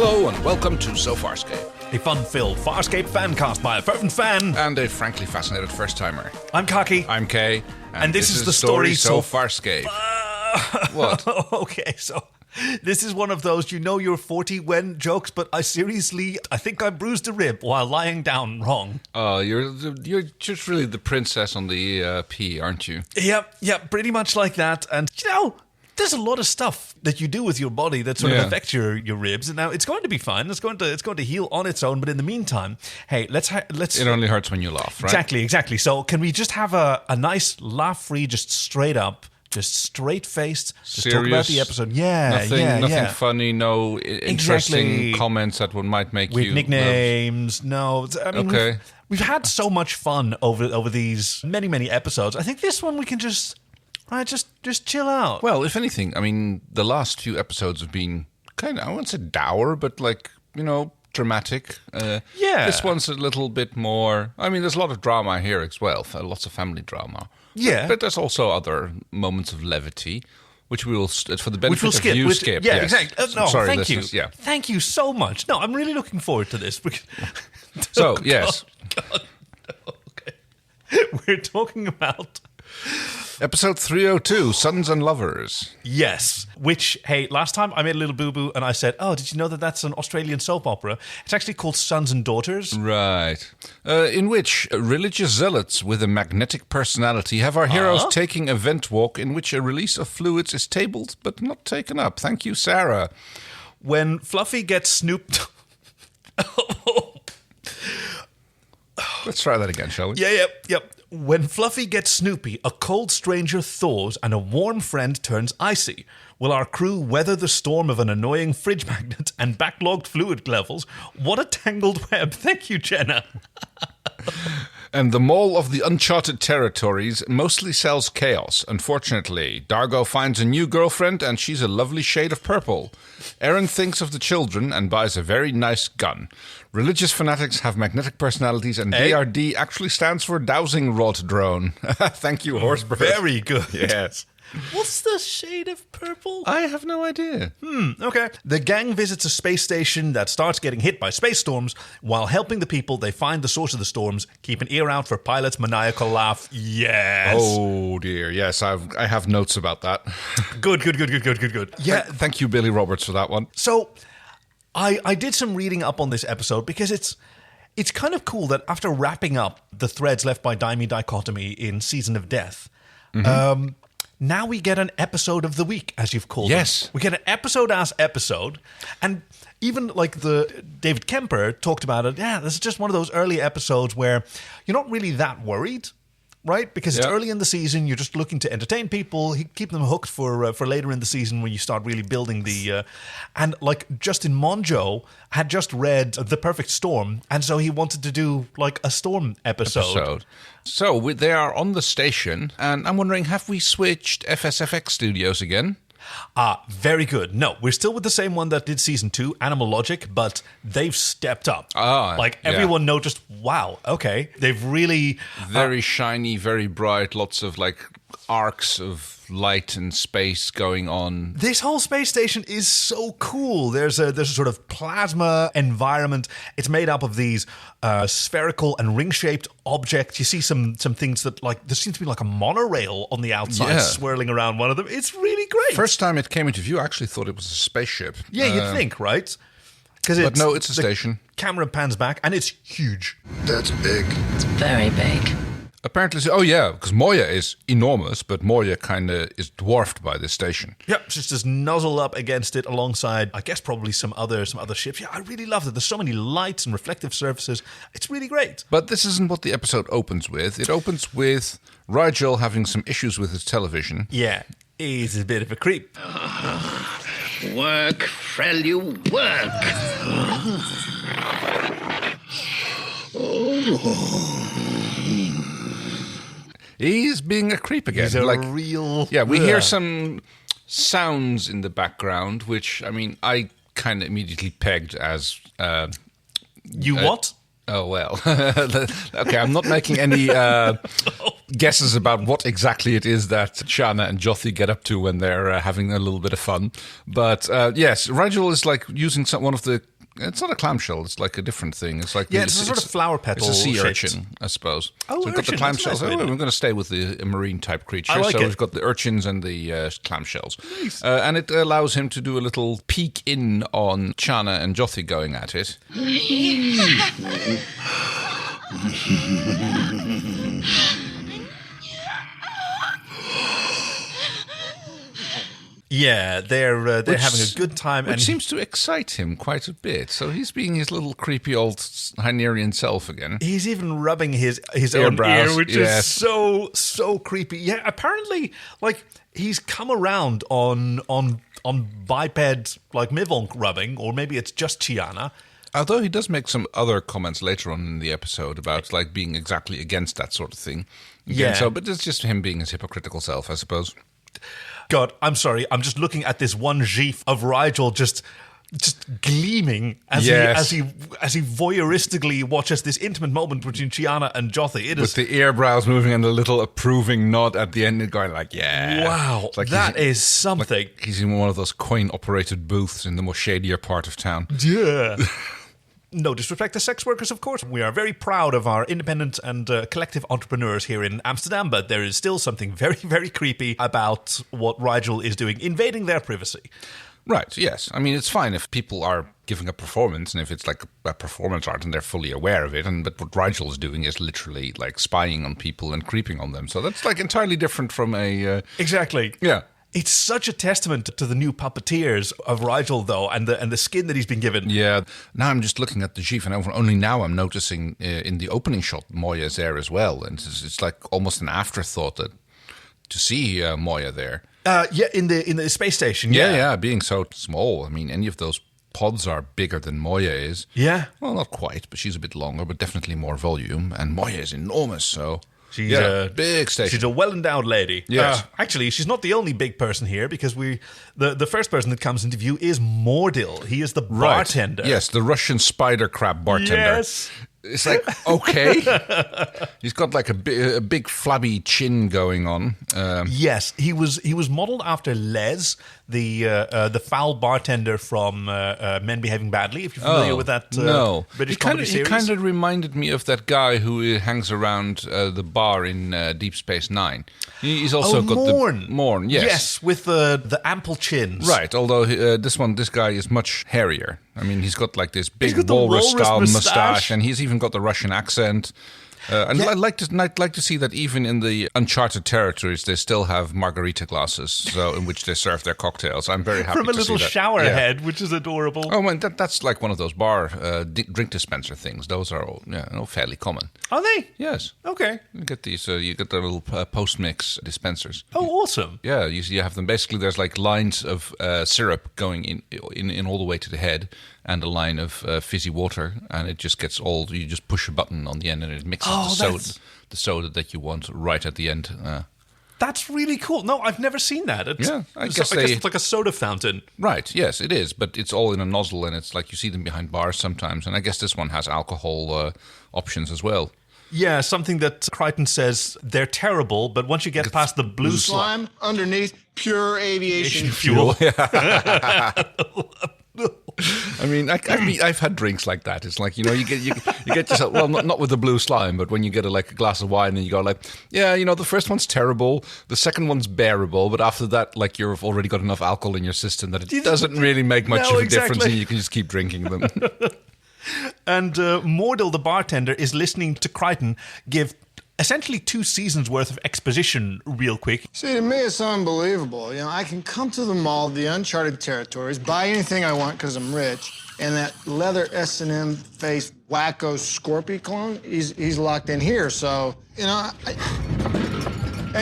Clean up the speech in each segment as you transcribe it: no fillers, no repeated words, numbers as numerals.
Hello and welcome to So Farscape, a fun-filled Farscape fancast by a fervent fan and a frankly fascinated first-timer. I'm Kaki. I'm Kay, and this is the story So Farscape. What? Okay, so this is one of those you're 40 when jokes, but I think I bruised a rib while lying down wrong. Oh, you're just really the princess on the P, aren't you? Yep, pretty much like that. And there's a lot of stuff that you do with your body that sort of affects your ribs, and now it's going to be fine. It's going to heal on its own. But in the meantime, hey, let's. It only hurts when you laugh, right? Exactly. So can we just have a nice laugh-free, just straight up, just straight-faced, just Serious, talk about the episode? Nothing funny. No interesting comments that might make with you nicknames. No, I mean, okay. We've had so much fun over these many episodes. I think this one we can just chill out. Well, if anything, I mean, the last few episodes have been kind of, I won't say dour, but dramatic. This one's a little bit more, I mean, there's a lot of drama here as well, lots of family drama. Yeah. But there's also other moments of levity, which we will, for the benefit of skip. you, skip. Yeah, yes. exactly. Sorry, thank you. Yeah. Thank you so much. No, I'm really looking forward to this. So, yes. God, okay. We're talking about Episode 302, Sons and Lovers. Yes, which, hey, last time I made a little boo-boo and I said, oh, did you know that that's an Australian soap opera? It's actually called Sons and Daughters. Right. In which religious zealots with a magnetic personality have our heroes taking a vent walk in which a release of fluids is tabled but not taken up. Thank you, Sarah. When Fluffy gets snooped... Let's try that again, shall we? Yep. When Fluffy gets Snoopy, a cold stranger thaws and a warm friend turns icy. Will our crew weather the storm of an annoying fridge magnet and backlogged fluid levels? What a tangled web. Thank you, Jenna. And the mall of the Uncharted Territories mostly sells chaos. Unfortunately, Dargo finds a new girlfriend and she's a lovely shade of purple. Aaron thinks of the children and buys a very nice gun. Religious fanatics have magnetic personalities and DRD actually stands for Dowsing Rod Drone. Thank you, Horsebird. Very good. Yes. What's the shade of purple? I have no idea. Okay. The gang visits a space station that starts getting hit by space storms. While helping the people, they find the source of the storms. Keep an ear out for Pilot's maniacal laugh. Yes. Oh, dear. Yes, I have notes about that. Good. Yeah. Thank you, Billy Roberts, for that one. So, I did some reading up on this episode because it's kind of cool that after wrapping up the threads left by Daimi Dichotomy in Season of Death, now we get an episode of the week, as you've called it. We get an episode, and even like the David Kemper talked about it. Yeah, this is just one of those early episodes where you're not really that worried, right? Because it's early in the season, you're just looking to entertain people, keep them hooked for later in the season when you start really building the... and like Justin Monjo had just read The Perfect Storm, and so he wanted to do like a Storm episode. So they are on the station, and I'm wondering, have we switched FSFX Studios again? Very good. No, we're still with the same one that did Season 2, Animal Logic, but they've stepped up. Everyone noticed, wow, okay. They've really... Very shiny, very bright, lots of like arcs of light and space going on. This whole space station is so cool. There's a sort of plasma environment. It's made up of these spherical and ring-shaped objects. You see some things that, like, there seems to be like a monorail on the outside swirling around one of them. It's really great. First time it came into view, I actually thought it was a spaceship. Yeah, you'd think, right? But no, it's a station. Camera pans back, and it's huge. That's big. It's very big. Apparently, because Moya is enormous, but Moya kind of is dwarfed by this station. Yep, just nuzzle up against it alongside, I guess, probably some other ships. Yeah, I really loved it. There's so many lights and reflective surfaces. It's really great. But this isn't what the episode opens with. It opens with Rigel having some issues with his television. Yeah, he's a bit of a creep. Work, Frell, you work. He's being a creep again. He's a real... Yeah, we hear some sounds in the background, which, I mean, I kind of immediately pegged as... what? Oh, well. Okay, I'm not making any guesses about what exactly it is that Chiana and Jothee get up to when they're having a little bit of fun. But yes, Rigel is like using one of the It's not a clamshell. It's like a different thing. It's like it's a sort of flower petal. It's a sea shaped. urchin, I suppose. Oh, so we've got the urchin, that's clamshells. a nice way to- We're going to stay with the marine type creature. I like so it. we've got the urchins and the clamshells. Nice. And it allows him to do a little peek in on Chiana and Jothee going at it. Yeah, they're having a good time, Which and seems to excite him quite a bit. So he's being his little creepy old Hynerian self again. he's even rubbing his own Eyebrows, ear, which yes. is so creepy. Yeah, apparently, like he's come around on biped like Mivonk rubbing, or maybe it's just Chiana. Although he does make some other comments later on in the episode about like being exactly against that sort of thing. Again, Yeah. So, but it's just him being his hypocritical self, I suppose. God, I'm sorry. I'm just looking at this one gif of Rigel just gleaming as Yes. he voyeuristically watches this intimate moment between Chiana and Jothee. It With is the eyebrows moving and a little approving nod at the end, going like, yeah. wow. It's like That he's- is something. Like he's in one of those coin-operated booths in the more shadier part of town. Yeah. No disrespect to sex workers, of course. We are very proud of our independent and collective entrepreneurs here in Amsterdam, but there is still something very, very creepy about what Rigel is doing, invading their privacy. Right, yes. I mean, it's fine if people are giving a performance, and if it's like a performance art and they're fully aware of it. But what Rigel is doing is literally like spying on people and creeping on them. So that's like entirely different from a... Exactly. yeah. It's such a testament to the new puppeteers of Rigel, though, and the skin that he's been given. Yeah. Now I'm just looking at the GIF, and only now I'm noticing in the opening shot Moya is there as well. And it's like almost an afterthought to see Moya there. Yeah, in the space station. Yeah, being so small. I mean, any of those pods are bigger than Moya is. Yeah. Well, not quite, but she's a bit longer, but definitely more volume. And Moya is enormous, so... She's yeah, a big station. She's a well-endowed lady. Yes. Actually, she's not the only big person here, because the first person that comes into view is Mordil. He is the bartender. Yes, the Russian spider crab bartender. Yes. It's like, okay. He's got like a big flabby chin going on. Yes, he was modeled after Les, the foul bartender from Men Behaving Badly. If you're familiar with that no. British comedy series, He kind of reminded me of that guy who hangs around the bar in Deep Space Nine. He's also got Morn. the Morn. Yes, yes, with the ample chins. right. Although this guy is much hairier. I mean, he's got like this big got the walrus-style walrus mustache, and he's even got the Russian accent. And I'd like to see that even in the Uncharted Territories, they still have margarita glasses, so in which they serve their cocktails. I'm very happy From a to little see that. shower Yeah. head, which is adorable. Oh man, that's like one of those bar drink dispenser things. Those are all, fairly common. Are they? Yes, Okay. you get these. You get the little post mix dispensers. Oh, awesome. Yeah, you have them. Basically, there's like lines of syrup going in all the way to the head, and a line of fizzy water, and it just gets all. You just push a button on the end, and it mixes the soda that you want right at the end. That's really cool. No, I've never seen that. I guess it's like a soda fountain. Right, yes, it is, but it's all in a nozzle, and it's like you see them behind bars sometimes, and I guess this one has alcohol options as well. Yeah, something that Crichton says they're terrible, but once you get past the blue slime, Slime underneath pure aviation fuel. I mean, I've had drinks like that. It's like, you get yourself, well, not with the blue slime, but when you get a glass of wine and you go like, yeah, the first one's terrible, the second one's bearable, but after that, like, you've already got enough alcohol in your system that it doesn't really make much No, of a exactly. difference, and you can just keep drinking them. And Mordil, the bartender, is listening to Crichton give essentially 2 seasons worth of exposition real quick. See, to me, it's unbelievable. I can come to the mall, the Uncharted Territories, buy anything I want because I'm rich, and that leather S&M face wacko Scorpio clone, he's locked in here. So, and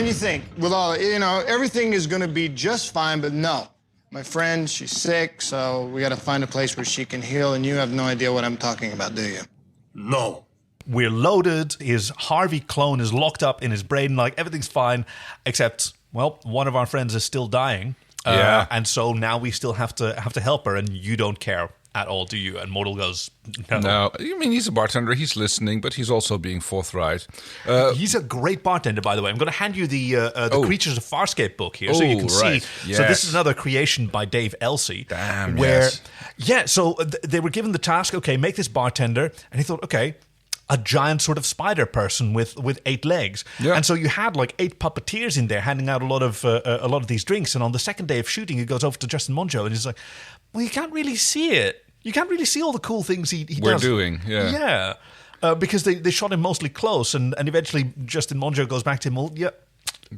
you think, with all, everything is going to be just fine, but no. My friend, she's sick, so we got to find a place where she can heal, and you have no idea what I'm talking about, do you? No. We're loaded. His Harvey clone is locked up in his brain, like everything's fine, except, well, one of our friends is still dying. And so now we still have to help her, and you don't care at all, do you? And Mordal goes, no. No, I mean, he's a bartender. He's listening, but he's also being forthright. He's a great bartender, by the way. I'm going to hand you the Creatures of Farscape book here, so you can right. see. Yes. So this is another creation by Dave Elsey. Damn, where, yes. Yeah, so they were given the task, okay, make this bartender. And he thought, okay, a giant sort of spider person with 8 legs. Yeah. And so you had like 8 puppeteers in there handing out a lot of these drinks. And on the second day of shooting, he goes over to Justin Monjo and he's like, well, you can't really see it. You can't really see all the cool things he We're does. doing, yeah. Yeah. Because they shot him mostly close, and eventually Justin Monjo goes back to him, well, yeah,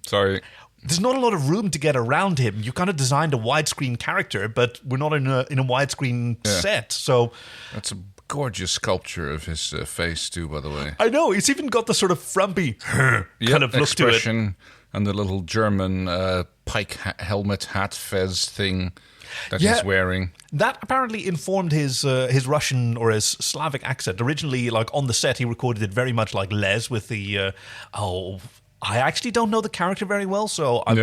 Sorry. there's not a lot of room to get around him. You kind of designed a widescreen character, but we're not in a widescreen set, so... That's a gorgeous sculpture of his face, too, by the way. I know, it's even got the sort of frumpy kind of look to it. Expression and the little German pike helmet hat fez thing that he's wearing. That apparently informed his Russian or his Slavic accent. Originally, like on the set, he recorded it very much like Les with the I actually don't know the character very well, so I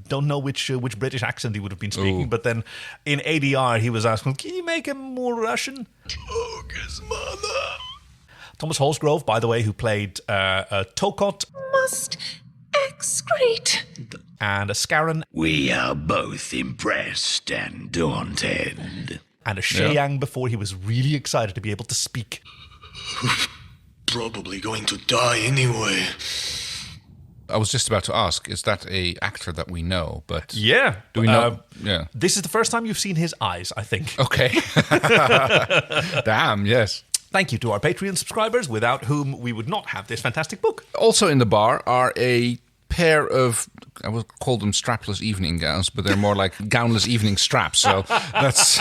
don't know which British accent he would have been speaking. Ooh. But then in ADR, he was asking, "Can you make him more Russian?" His mother. Thomas Holsgrove, by the way, who played Tokot, Must excrete. and a Scarron, We are both impressed and daunted. and a Sheyang before he was really excited to be able to speak. Probably going to die anyway. I was just about to ask, is that a actor that we know? But Yeah. do we know? Yeah. This is the first time you've seen his eyes, I think. Okay. Damn, yes. Thank you to our Patreon subscribers, without whom we would not have this fantastic book. Also in the bar are a pair of, I would call them strapless evening gowns, but they're more like gownless evening straps. So that's...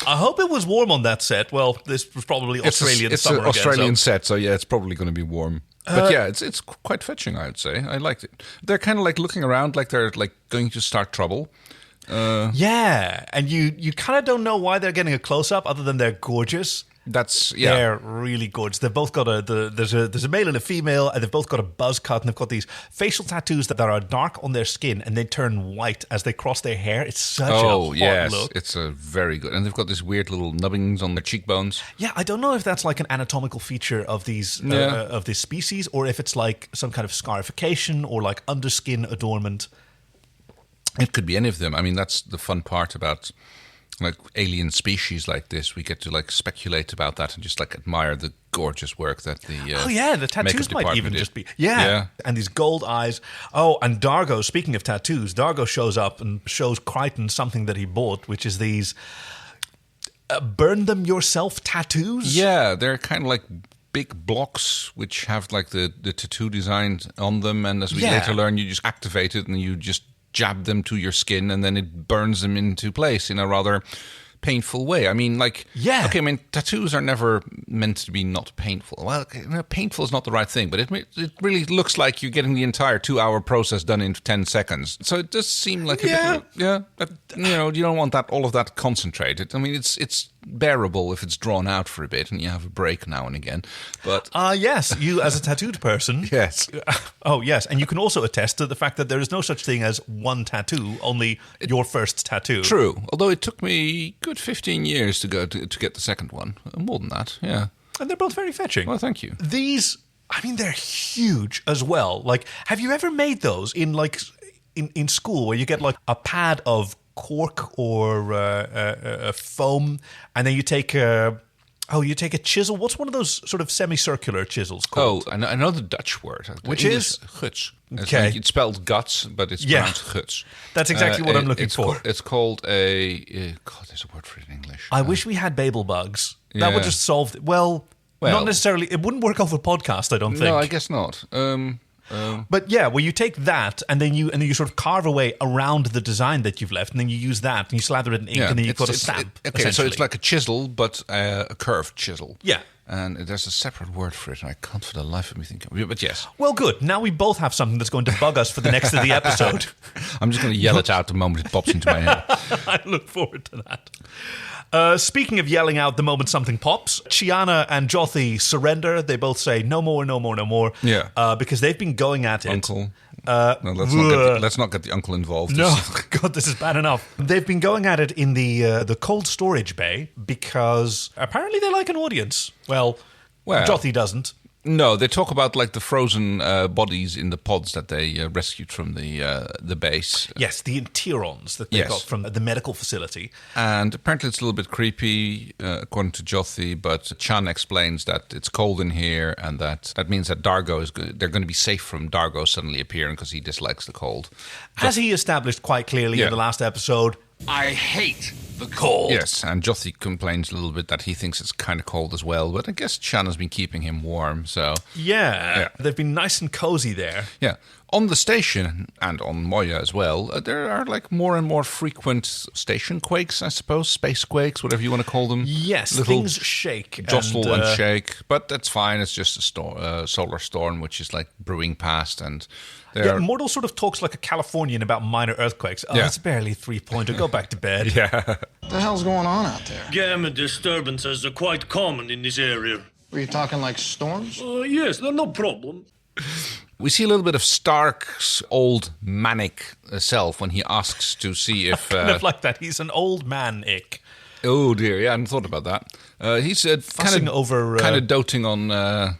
I hope it was warm on that set. Well, this was probably Australian It's summer an Australian again, so. set, so yeah, it's probably going to be warm. But yeah, it's quite fetching, I would say. I liked it. They're kind of like looking around like they're like going to start trouble. Yeah, and you kind of don't know why they're getting a close-up other than they're gorgeous. That's, yeah. They're really gorgeous. They've both got there's a male and a female, and they've both got a buzz cut, and they've got these facial tattoos that are dark on their skin, and they turn white as they cross their hair. It's such a hot look. It's a very good. And they've got these weird little nubbings on their cheekbones. Yeah, I don't know if that's like an anatomical feature of these of this species, or if it's like some kind of scarification or like underskin adornment. It could be any of them. I mean, that's the fun part about like alien species like this. We get to like speculate about that and just like admire the gorgeous work that the the tattoos might even did. just be and these gold eyes. Oh, and Dargo, speaking of tattoos, Dargo shows up and shows Crichton something that he bought, which is these burn them yourself tattoos. Yeah, they're kind of like big blocks which have like the tattoo designed on them, and as we later learn, you just activate it and you just jab them to your skin, and then it burns them into place in a rather painful way. I mean, like, okay, I mean, tattoos are never meant to be not painful. Well, painful is not the right thing, but it really looks like you're getting the entire 2-hour process done in 10 seconds. So it does seem like a bit, but, you know, you don't want that all of that concentrated. I mean, it's bearable if it's drawn out for a bit and you have a break now and again. But yes, you as a tattooed person. Yes. Oh, yes. And you can also attest to the fact that there is no such thing as one tattoo, only your first tattoo. True. Although it took me good 15 years to go to get the second one. More than that, yeah. And they're both very fetching. Well, thank you. These, I mean, they're huge as well. Like, have you ever made those in like in school where you get like a pad of cork or foam, and then you take a chisel? What's one of those sort of semicircular chisels called? Oh, I know the Dutch word, which is guts. Okay. It's spelled guts, but it's pronounced guts. That's exactly what I'm looking for. It's called a God. There's a word for it in English. I wish we had Babel bugs. That would just solve it. Well, not necessarily. It wouldn't work off a podcast, I don't think. No, I guess not. But yeah, well, you take that and then you sort of carve away around the design that you've left, and then you use that and you slather it in ink, and then you put a stamp. Okay, so it's like a chisel, but a curved chisel. Yeah. And there's a separate word for it, and I can't for the life of me think of it. But yes. Well, good. Now we both have something that's going to bug us for the next of the episode. I'm just going to yell it out the moment it pops into my head. I look forward to that. Speaking of yelling out the moment something pops, Chiana and Jothee surrender. They both say, no more, no more, no more. Yeah. Because they've been going at it. Uncle. No, let's not get the uncle involved. No, God, this is bad enough. They've been going at it in the cold storage bay because apparently they like an audience. Well, Jothee doesn't. No, they talk about like the frozen bodies in the pods that they rescued from the base. Yes, the Enterons that they got from the medical facility. And apparently it's a little bit creepy, according to Jothee, but Chiana explains that it's cold in here and that means that they're going to be safe from Dargo suddenly appearing because he dislikes the cold. As he established quite clearly in the last episode, I hate the cold. Yes, and Jothee complains a little bit that he thinks it's kind of cold as well, but I guess Chiana's been keeping him warm, so... Yeah, they've been nice and cozy there. Yeah. On the station, and on Moya as well, there are like more and more frequent station quakes, I suppose, space quakes, whatever you want to call them. Yes, little things shake. Jostle and shake, but that's fine, it's just a solar storm, which is like brewing past, and... Mortal sort of talks like a Californian about minor earthquakes. Oh, it's barely a 3-pointer. Go back to bed. What the hell's going on out there? Gamma disturbances are quite common in this area. Were you talking like storms? Yes, no problem. We see a little bit of Stark's old manic self when he asks to see if... kind of like that. He's an old man-ick. Oh, dear. Yeah, I hadn't thought about that. He's kind of doting on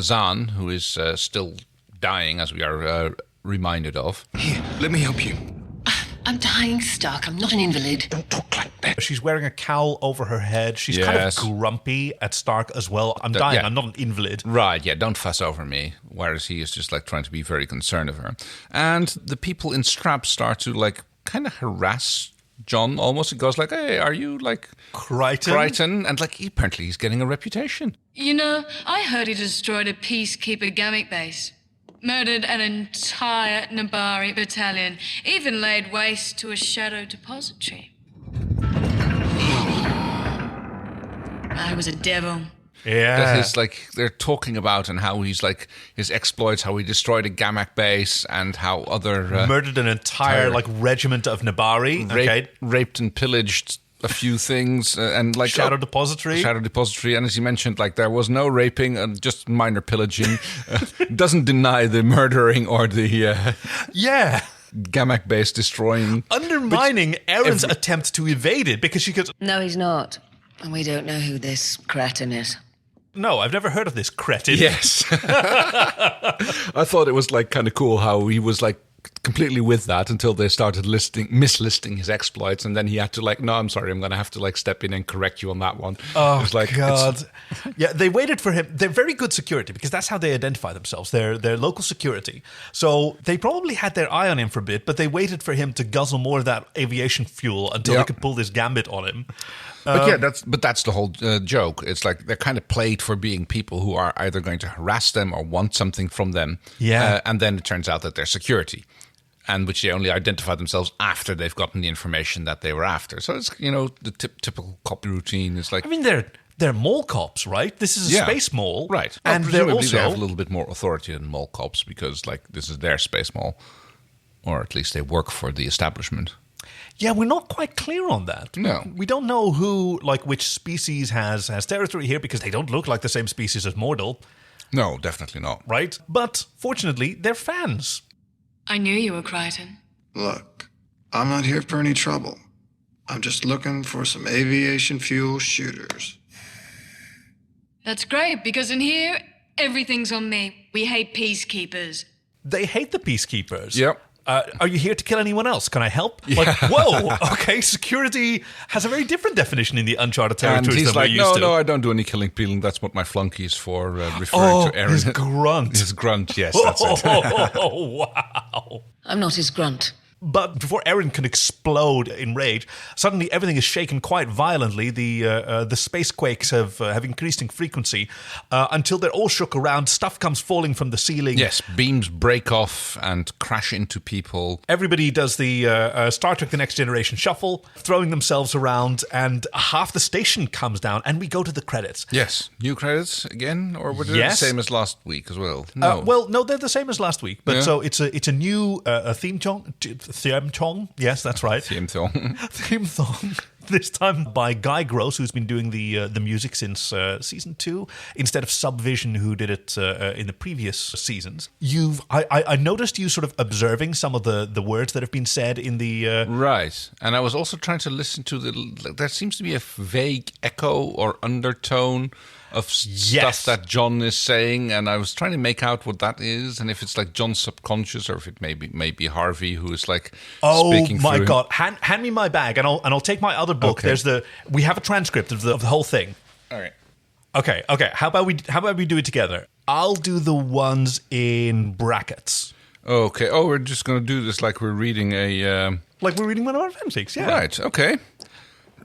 Zahn, who is still... dying, as we are reminded of. Here, let me help you. I'm dying, Stark. I'm not an invalid. Don't talk like that. She's wearing a cowl over her head. She's kind of grumpy at Stark as well. I'm dying. I'm not an invalid. Right, don't fuss over me. Whereas he is just like trying to be very concerned of her. And the people in Strap start to like kind of harass John almost. It goes like, hey, are you like... Crichton? And like, apparently he's getting a reputation. You know, I heard he destroyed a peacekeeper Gamic base. Murdered an entire Nabari battalion, even laid waste to a shadow depository. I was a devil. Yeah. That is like, they're talking about and how he's like, his exploits, how he destroyed a Gamak base and how other... murdered an entire like regiment of Nabari. Raped and pillaged a few things and like shadow depository, and as you mentioned, like there was no raping and just minor pillaging. Doesn't deny the murdering or the Gamak base destroying, undermining Erin's attempt to evade it because she goes, no, he's not, and we don't know who this cretin is. No, I've never heard of this cretin. Yes. I thought it was like kind of cool how he was like completely with that until they started mislisting his exploits, and then he had to like, no, I'm sorry, I'm going to have to like step in and correct you on that one. Oh, it was like, God. Yeah, they waited for him. They're very good security because that's how they identify themselves. They're local security. So they probably had their eye on him for a bit, but they waited for him to guzzle more of that aviation fuel until they could pull this gambit on him. But that's the whole joke. It's like they're kind of played for being people who are either going to harass them or want something from them. Yeah. And then it turns out that they're security, and which they only identify themselves after they've gotten the information that they were after. So it's, you know, the typical cop routine. It's like, I mean, they're mall cops, right? This is a space mall. Right. And presumably they're also... they have a little bit more authority than mall cops because like this is their space mall, or at least they work for the establishment. Yeah, we're not quite clear on that. No. We don't know which species has territory here because they don't look like the same species as Mordor. No, definitely not. Right? But fortunately, they're fans. I knew you were Crichton. Look, I'm not here for any trouble. I'm just looking for some aviation fuel shooters. That's great, because in here, everything's on me. We hate peacekeepers. They hate the peacekeepers. Yep. Are you here to kill anyone else? Can I help? Yeah. Like, whoa, okay, security has a very different definition in the Uncharted Territories and he's than like, we're used to. No, I don't do any killing people. That's what my flunky is for, referring to Aaron. His grunt. His grunt, yes, that's it. Oh, wow. I'm not his grunt. But before Eren can explode in rage, suddenly everything is shaken quite violently. The space quakes have increased in frequency until they're all shook around. Stuff comes falling from the ceiling. Yes, beams break off and crash into people. Everybody does the Star Trek The Next Generation shuffle, throwing themselves around, and half the station comes down, and we go to the credits. Yes. New credits again? Or were they the same as last week as well? No. No, they're the same as last week. But so it's a new theme song. Theme song. Yes, that's right. Theme song. Theme song. this time by Guy Gross, who's been doing the music since season 2, instead of Subvision, who did it in the previous seasons. I noticed you sort of observing some of the words that have been said in the... Right. And I was also trying to listen to there seems to be a vague echo or undertone of stuff that John is saying, and I was trying to make out what that is, and if it's like John's subconscious, or if it may be Harvey who is like speaking through him. God! Hand me my bag, and I'll take my other book. Okay. We have a transcript of the whole thing. All right. Okay. How about we do it together? I'll do the ones in brackets. Okay. Oh, we're just going to do this like we're reading like we're reading one of our fanfics. Yeah. Right. Okay.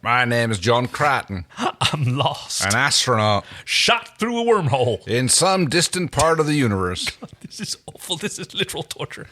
My name is John Cratton. I'm lost. An astronaut. Shot through a wormhole. In some distant part of the universe. God, this is awful. This is literal torture.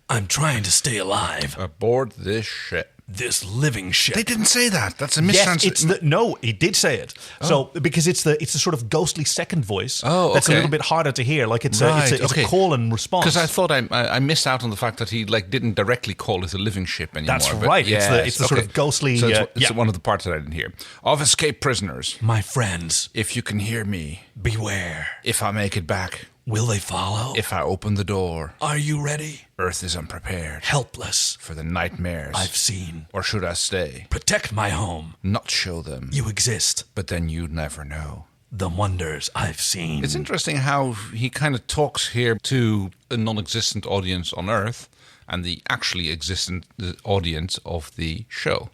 I'm trying to stay alive. Aboard this ship. This living ship. They didn't say that. That's a mistranslation. No, he did say it. Oh. So because it's the sort of ghostly second voice. Oh, okay. That's a little bit harder to hear. Like it's a call and response. Because I thought I missed out on the fact that he like didn't directly call it a living ship anymore. That's right. Yes, it's the sort of ghostly. So it's one of the parts that I didn't hear. Of escaped prisoners, my friends, if you can hear me, beware. If I make it back, will they follow? If I open the door, are you ready? Earth is unprepared, helpless for the nightmares I've seen. Or should I stay? Protect my home. Not show them you exist, but then you'd never know the wonders I've seen. It's interesting how he kind of talks here to a non-existent audience on Earth and the actually existent audience of the show.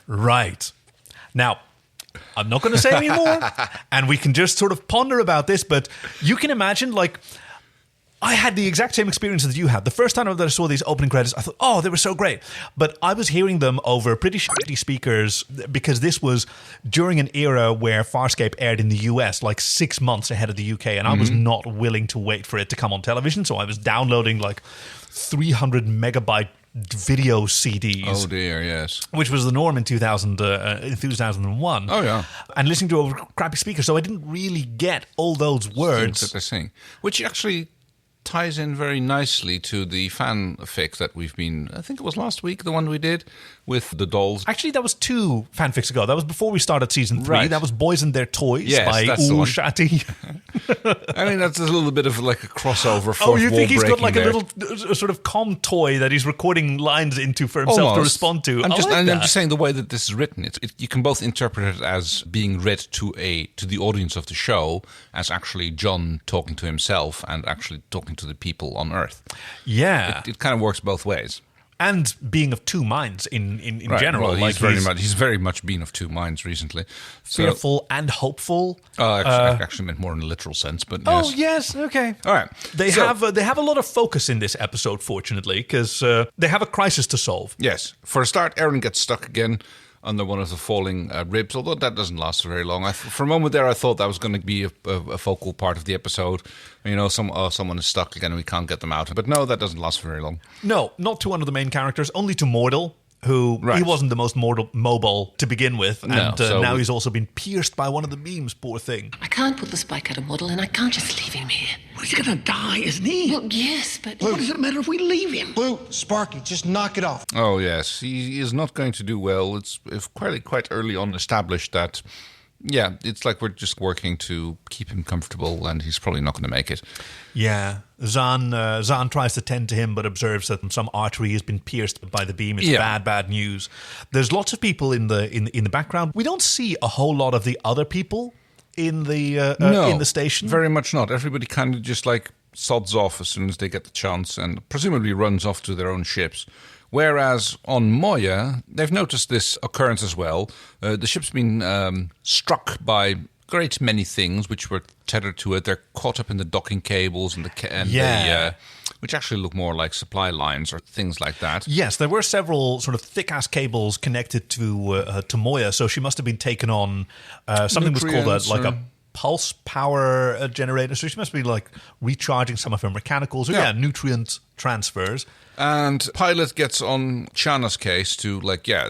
Right. Now, I'm not going to say any more, and we can just sort of ponder about this, but you can imagine, like, I had the exact same experience that you had. The first time that I saw these opening credits, I thought, oh, they were so great. But I was hearing them over pretty shitty speakers because this was during an era where Farscape aired in the US, like 6 months ahead of the UK, and I was not willing to wait for it to come on television, so I was downloading like 300 megabyte video CDs. Oh dear, yes. Which was the norm in 2001. Oh yeah. And listening to over crappy speakers, so I didn't really get all those words things that they're saying, which actually ties in very nicely to the fanfic that we've been, I think it was last week, the one we did with the dolls. Actually, that was 2 fanfics ago. That was before we started season 3. Right. That was Boys and Their Toys by Shati. I mean, that's a little bit of like a crossover. Oh, you think he's got like there. a little sort of comm toy that he's recording lines into for himself to respond to? I'm just saying the way that this is written, you can both interpret it as being read to the audience of the show as actually John talking to himself and actually talking to the people on Earth. Yeah. It kind of works both ways. And being of two minds in right. general. Well, he's very much been of two minds recently. Fearful and hopeful. Actually meant more in a literal sense, but yes. Oh, yes, okay. All right. They have a lot of focus in this episode, fortunately, because they have a crisis to solve. Yes. For a start, Aaron gets stuck again under one of the falling ribs, although that doesn't last very long. For a moment there, I thought that was going to be a focal part of the episode. You know, someone is stuck again and we can't get them out. But no, that doesn't last very long. No, not to one of the main characters, only to Mordel, who he wasn't the most mobile to begin with. And now he's also been pierced by one of the beams, poor thing. I can't put the spike out of Mordel and I can't just leave him here. Well, he's going to die, isn't he? Well, yes, but... What does it matter if we leave him? Blue, Sparky, just knock it off. Oh, yes. He is not going to do well. It's quite early on established that, yeah, it's like we're just working to keep him comfortable and he's probably not going to make it. Yeah. Zahn tries to tend to him but observes that some artery has been pierced by the beam. It's bad news. There's lots of people in the background. We don't see a whole lot of the other people in the station. Very much not. Everybody kind of just like sods off as soon as they get the chance and presumably runs off to their own ships. Whereas on Moya, they've noticed this occurrence as well. The ship's been struck by great many things which were tethered to it. They're caught up in the docking cables and which actually look more like supply lines or things like that. Yes, there were several sort of thick-ass cables connected to Moya, so she must have been taken on something was called a pulse power generator. So she must be like recharging some of her mechanicals. So nutrient transfers. And Pilot gets on Chiana's case to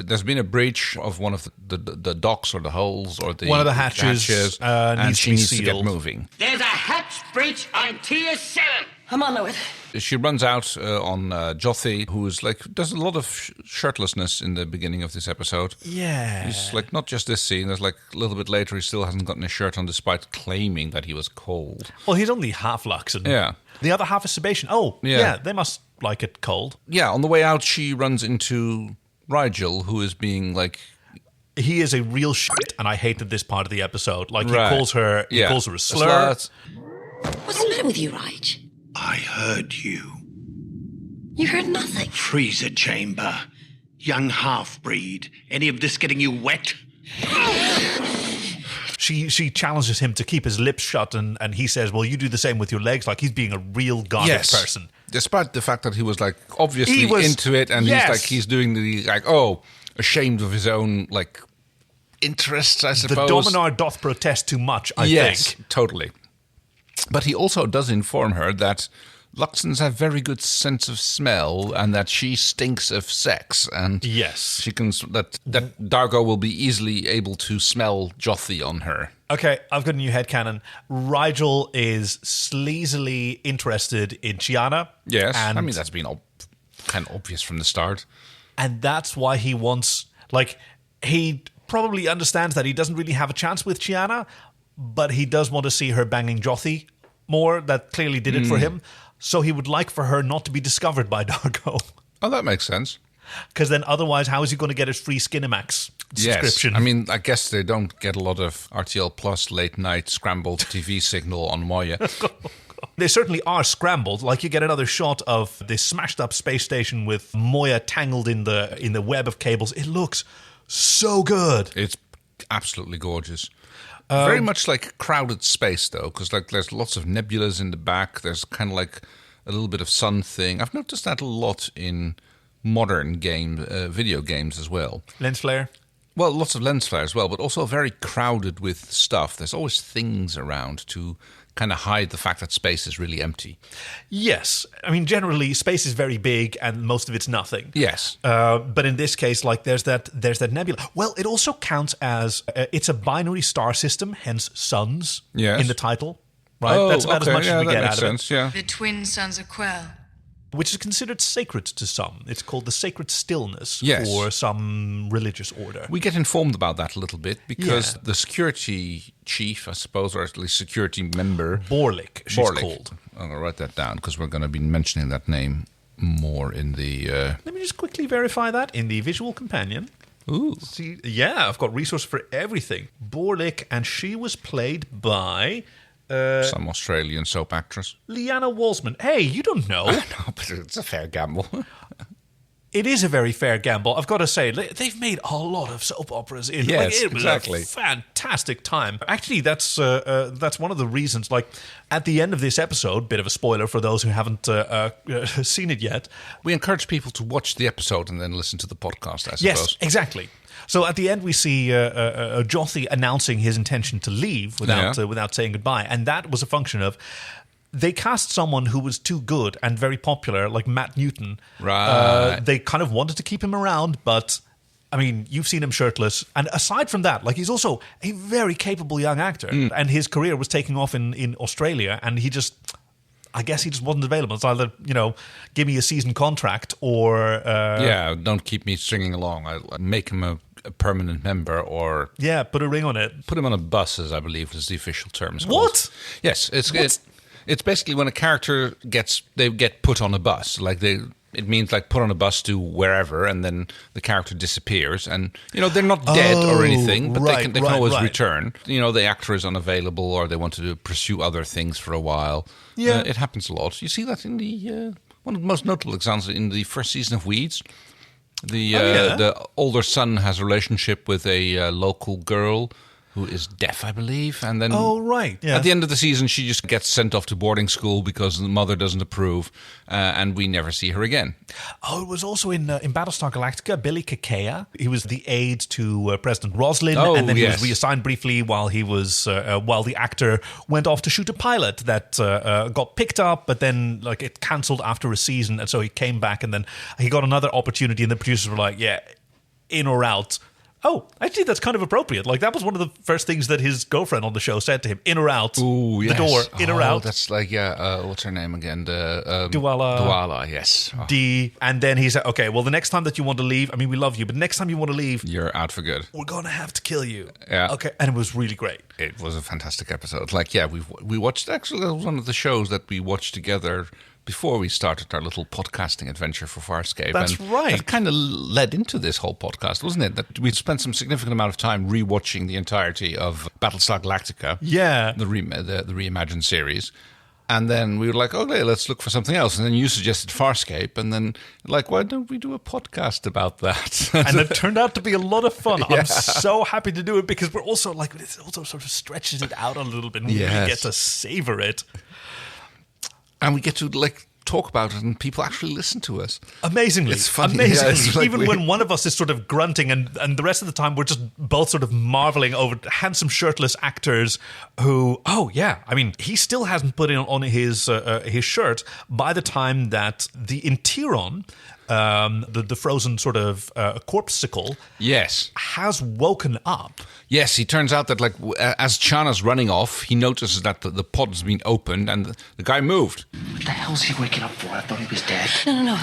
there's been a breach of one of the docks or the holes or the one of the hatches and she needs to to get moving. There's a hatch breach on Tier 7. I'm on it. She runs out on Jothee, who is like does a lot of shirtlessness in the beginning of this episode. Yeah. He's like not just this scene. There's like a little bit later, he still hasn't gotten his shirt on, despite claiming that he was cold. Well, he's only half Luxon. Yeah. The other half is Sebastian. Oh, yeah. They must like it cold. Yeah. On the way out, she runs into Rigel, who is being like. He is a real shit, and I hated this part of the episode. Like, Right. he calls her a slur. What's the matter with you, Raj? I heard you. You heard nothing. Freezer chamber. Young half-breed. Any of this getting you wet? She challenges him to keep his lips shut, and he says, well, you do the same with your legs, like he's being a real garbage person. Despite the fact that he was like obviously He was- into it, and yes. he's doing the like ashamed of his own like interests, I The suppose. Dominar doth protest too much, I yes, think. totally. But he also does inform her that Luxons have very good sense of smell, and that she stinks of sex, and Yes. she can that Dargo will be easily able to smell Jothee on her. Okay, I've got a new headcanon. Rigel is sleazily interested in Chiana. Yes, and I mean that's been kind of obvious from the start. And that's why he wants, like, he probably understands that he doesn't really have a chance with Chiana, but he does want to see her banging Jothee more. That clearly did it for him. So he would like for her not to be discovered by Dargo. Oh, that makes sense. Because then otherwise, how is he going to get his free Skinemax subscription? Yes. I mean, I guess they don't get a lot of RTL Plus late night scrambled TV signal on Moya. They certainly are scrambled. Like, you get another shot of this smashed up space station with Moya tangled in the web of cables. It looks so good. It's absolutely gorgeous. Very much like crowded space, though, because like there's lots of nebulas in the back. There's kind of like a little bit of sun thing. I've noticed that a lot in modern video games as well. Lens flare. Well, lots of lens flare as well, but also very crowded with stuff. There's always things around to kind of hide the fact that space is really empty. Yes. I mean, generally, space is very big and most of it's nothing. Yes. But in this case, like, there's that nebula. Well, it also counts as it's a binary star system, hence suns Yes. in the title. Right? Oh, That's about okay. as much as we that get makes out sense. of it. Yeah. The twin sons of Quell. Which is considered sacred to some. It's called the sacred stillness Yes. for some religious order. We get informed about that a little bit because Yeah. the security chief, I suppose, or at least security member, Borlik, she's called. I'm going to write that down because we're going to be mentioning that name more in the. Let me just quickly verify that in the visual companion. Ooh. See, yeah, I've got resource for everything. Borlik, and she was played by Some Australian soap actress. Liana Walsman. Hey, you don't know. No, but it's a fair gamble. It is a very fair gamble. I've got to say, they've made a lot of soap operas. It Yes, was exactly. a fantastic time. Actually, that's one of the reasons. Like, at the end of this episode, bit of a spoiler for those who haven't seen it yet. We encourage people to watch the episode and then listen to the podcast, I suppose. Yes, exactly. So at the end, we see Jothee announcing his intention to leave without saying goodbye, and that was a function of they cast someone who was too good and very popular, like Matt Newton. Right. They kind of wanted to keep him around, but I mean, you've seen him shirtless, and aside from that, like, he's also a very capable young actor, and his career was taking off in Australia, and I guess he just wasn't available. It's either, give me a season contract or don't keep me stringing along. I'll make him a permanent member, or put a ring on it. put him on a bus, as I believe is the official term. What? Yes, it's basically when a character gets put on a bus. Like it means like put on a bus to wherever, and then the character disappears, and they're not dead or anything, but they can always return. The actor is unavailable, or they want to pursue other things for a while. Yeah, it happens a lot. You see that in the one of the most notable examples in the first season of Weeds. The older son has a relationship with a local girl who is deaf, I believe, and then at the end of the season, she just gets sent off to boarding school because the mother doesn't approve, and we never see her again. Oh, it was also in Battlestar Galactica, Billy Kakea. He was the aide to President Roslin, and then he was reassigned briefly while he was while the actor went off to shoot a pilot that got picked up, but then it cancelled after a season, and so he came back, and then he got another opportunity, and the producers were like, "Yeah, in or out." oh, actually, that's kind of appropriate. Like, that was one of the first things that his girlfriend on the show said to him. In or out? Ooh, yes. The door, in or out? That's like, what's her name again? Duala, yes. Oh. D. And then he said, okay, well, the next time that you want to leave, I mean, we love you, but next time you want to leave, You're out for good. we're going to have to kill you. Yeah. Okay, and it was really great. It was a fantastic episode. Like, yeah, we watched, actually, that was one of the shows that we watched together before we started our little podcasting adventure for Farscape. That's right. It kind of led into this whole podcast, wasn't it? That we spent some significant amount of time rewatching the entirety of Battlestar Galactica. Yeah. The reimagined series. And then we were like, okay, let's look for something else. And then you suggested Farscape. And then, like, why don't we do a podcast about that? And it turned out to be a lot of fun. Yeah. I'm so happy to do it because we're also like, it also sort of stretches it out a little bit and we really get to savor it. And we get to, like, talk about it and people actually listen to us. Amazingly. It's funny. Amazingly. Yeah, it's like even when one of us is sort of grunting and the rest of the time we're just both sort of marveling over handsome shirtless actors who, oh yeah, I mean, he still hasn't put on his shirt by the time that the Intiron, the frozen sort of corpsicle, yes, has woken up. Yes, he turns out that, like, as Chiana's running off, he notices that the pod has been opened and the guy moved. What the hell's he waking up for? I thought he was dead. No.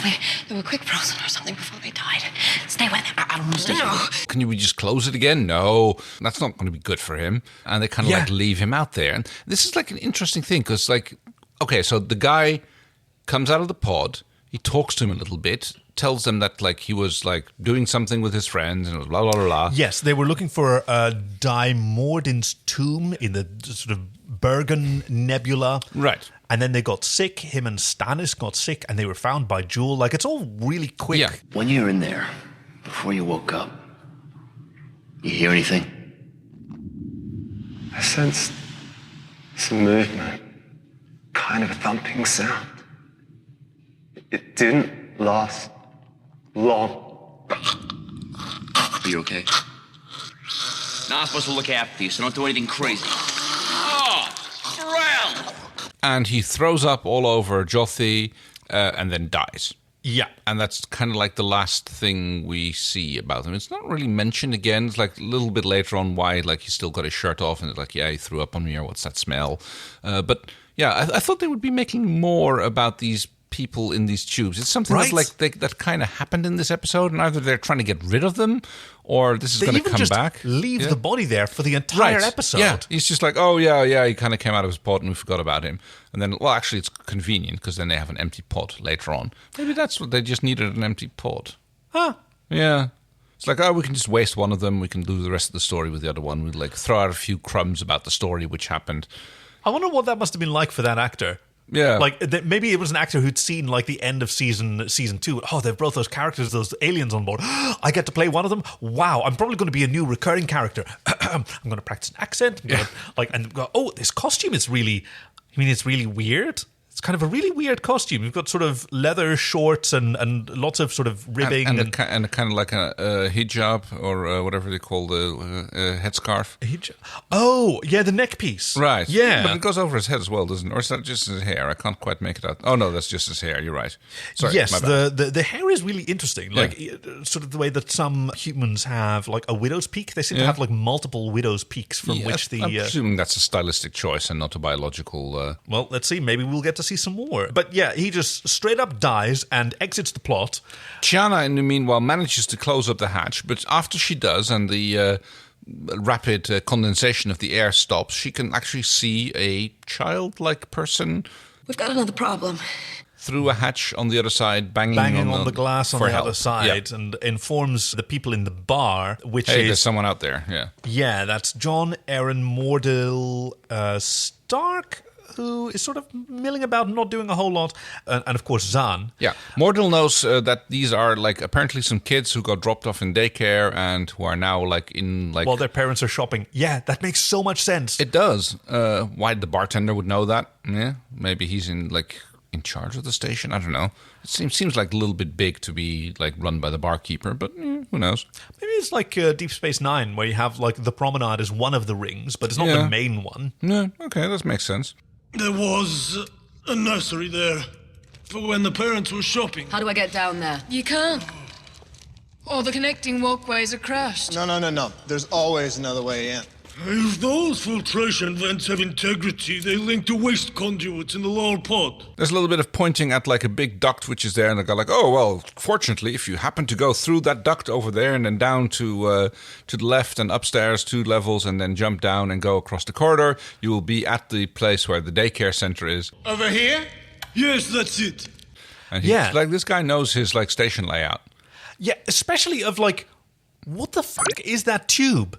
They were quick frozen or something before they died. Stay with them. I don't understand. No. Can we just close it again? No, that's not going to be good for him. And they kind of like leave him out there. And this is like an interesting thing because, like, okay, so the guy comes out of the pod, he talks to him a little bit, tells them that, like, he was, like, doing something with his friends and blah, blah, blah, blah. Yes, they were looking for Dimordin's tomb in the sort of Bergen Nebula. Right. And then they got sick. Him and Stannis got sick and they were found by Jewel. Like, it's all really quick. Yeah. When you were in there, before you woke up, you hear anything? I sensed some movement, kind of a thumping sound. It didn't last long. Are you okay? Now I'm supposed to look after you, so don't do anything crazy. Oh, Frell! And he throws up all over Jothee and then dies. Yeah. And that's kind of like the last thing we see about him. It's not really mentioned again. It's like a little bit later on why, like, he's still got his shirt off and it's like, yeah, he threw up on me, or what's that smell? But yeah, I thought they would be making more about these people in these tubes. It's something Right. that kind of happened in this episode, and either they're trying to get rid of them or this is They going to even come just back. leave Yeah. the body there for the entire episode. Yeah, he's just like, oh, yeah, he kind of came out of his pod and we forgot about him. And then, well, actually, it's convenient because then they have an empty pod later on. Maybe that's what they just needed, an empty pod. Huh. Yeah. It's like, oh, we can just waste one of them. We can do the rest of the story with the other one. We'd like throw out a few crumbs about the story which happened. I wonder what that must have been like for that actor. Yeah. Like, maybe it was an actor who'd seen, like, the end of season 2. Oh, they've brought those characters, those aliens on board. I get to play one of them? Wow, I'm probably going to be a new recurring character. I'm going to practice an accent. I'm gonna, and go, oh, this costume is really, it's really weird. It's kind of a really weird costume. You've got sort of leather shorts and lots of sort of ribbing. And a kind of like a hijab or whatever they call the headscarf. Oh, yeah, the neck piece. Right. Yeah. But it goes over his head as well, doesn't it? Or is that just his hair? I can't quite make it out. Oh, no, that's just his hair. You're right. Sorry, yes, my bad. the hair is really interesting. Like, sort of the way that some humans have, like, a widow's peak. They seem to have, like, multiple widow's peaks from which the... I'm presuming that's a stylistic choice and not a biological... Well, let's see. Maybe we'll get to see some more. But yeah, he just straight up dies and exits the plot. Chiana, in the meanwhile, manages to close up the hatch, but after she does and the rapid condensation of the air stops, she can actually see a childlike person We've got another problem. through a hatch on the other side, banging On the glass on for the help. other side and informs the people in the bar, which Hey, is... there's someone out there, yeah. Yeah, that's John Aaron Mordell Stark, who is sort of milling about, not doing a whole lot, and of course Zahn. Yeah, Mordell knows that these are, like, apparently some kids who got dropped off in daycare and who are now, like, in, like... While their parents are shopping. Yeah, that makes so much sense. It does. Why the bartender would know that? Yeah, maybe he's in charge of the station. I don't know. It seems like a little bit big to be, like, run by the barkeeper, but who knows? Maybe it's like Deep Space Nine, where you have, like, the promenade is one of the rings, but it's not the main one. Yeah, okay, that makes sense. There was a nursery there for when the parents were shopping. How do I get down there? You can't. Or the connecting walkways are crushed. No. There's always another way in. If those filtration vents have integrity, they link to waste conduits in the lower pod. There's a little bit of pointing at like a big duct which is there, and they go like, oh, well, fortunately, if you happen to go through that duct over there and then down to the left and upstairs 2 levels and then jump down and go across the corridor, you will be at the place where the daycare center is. Over here? Yes, that's it. And he's like, this guy knows his like station layout. Yeah, especially of like, what the fuck is that tube?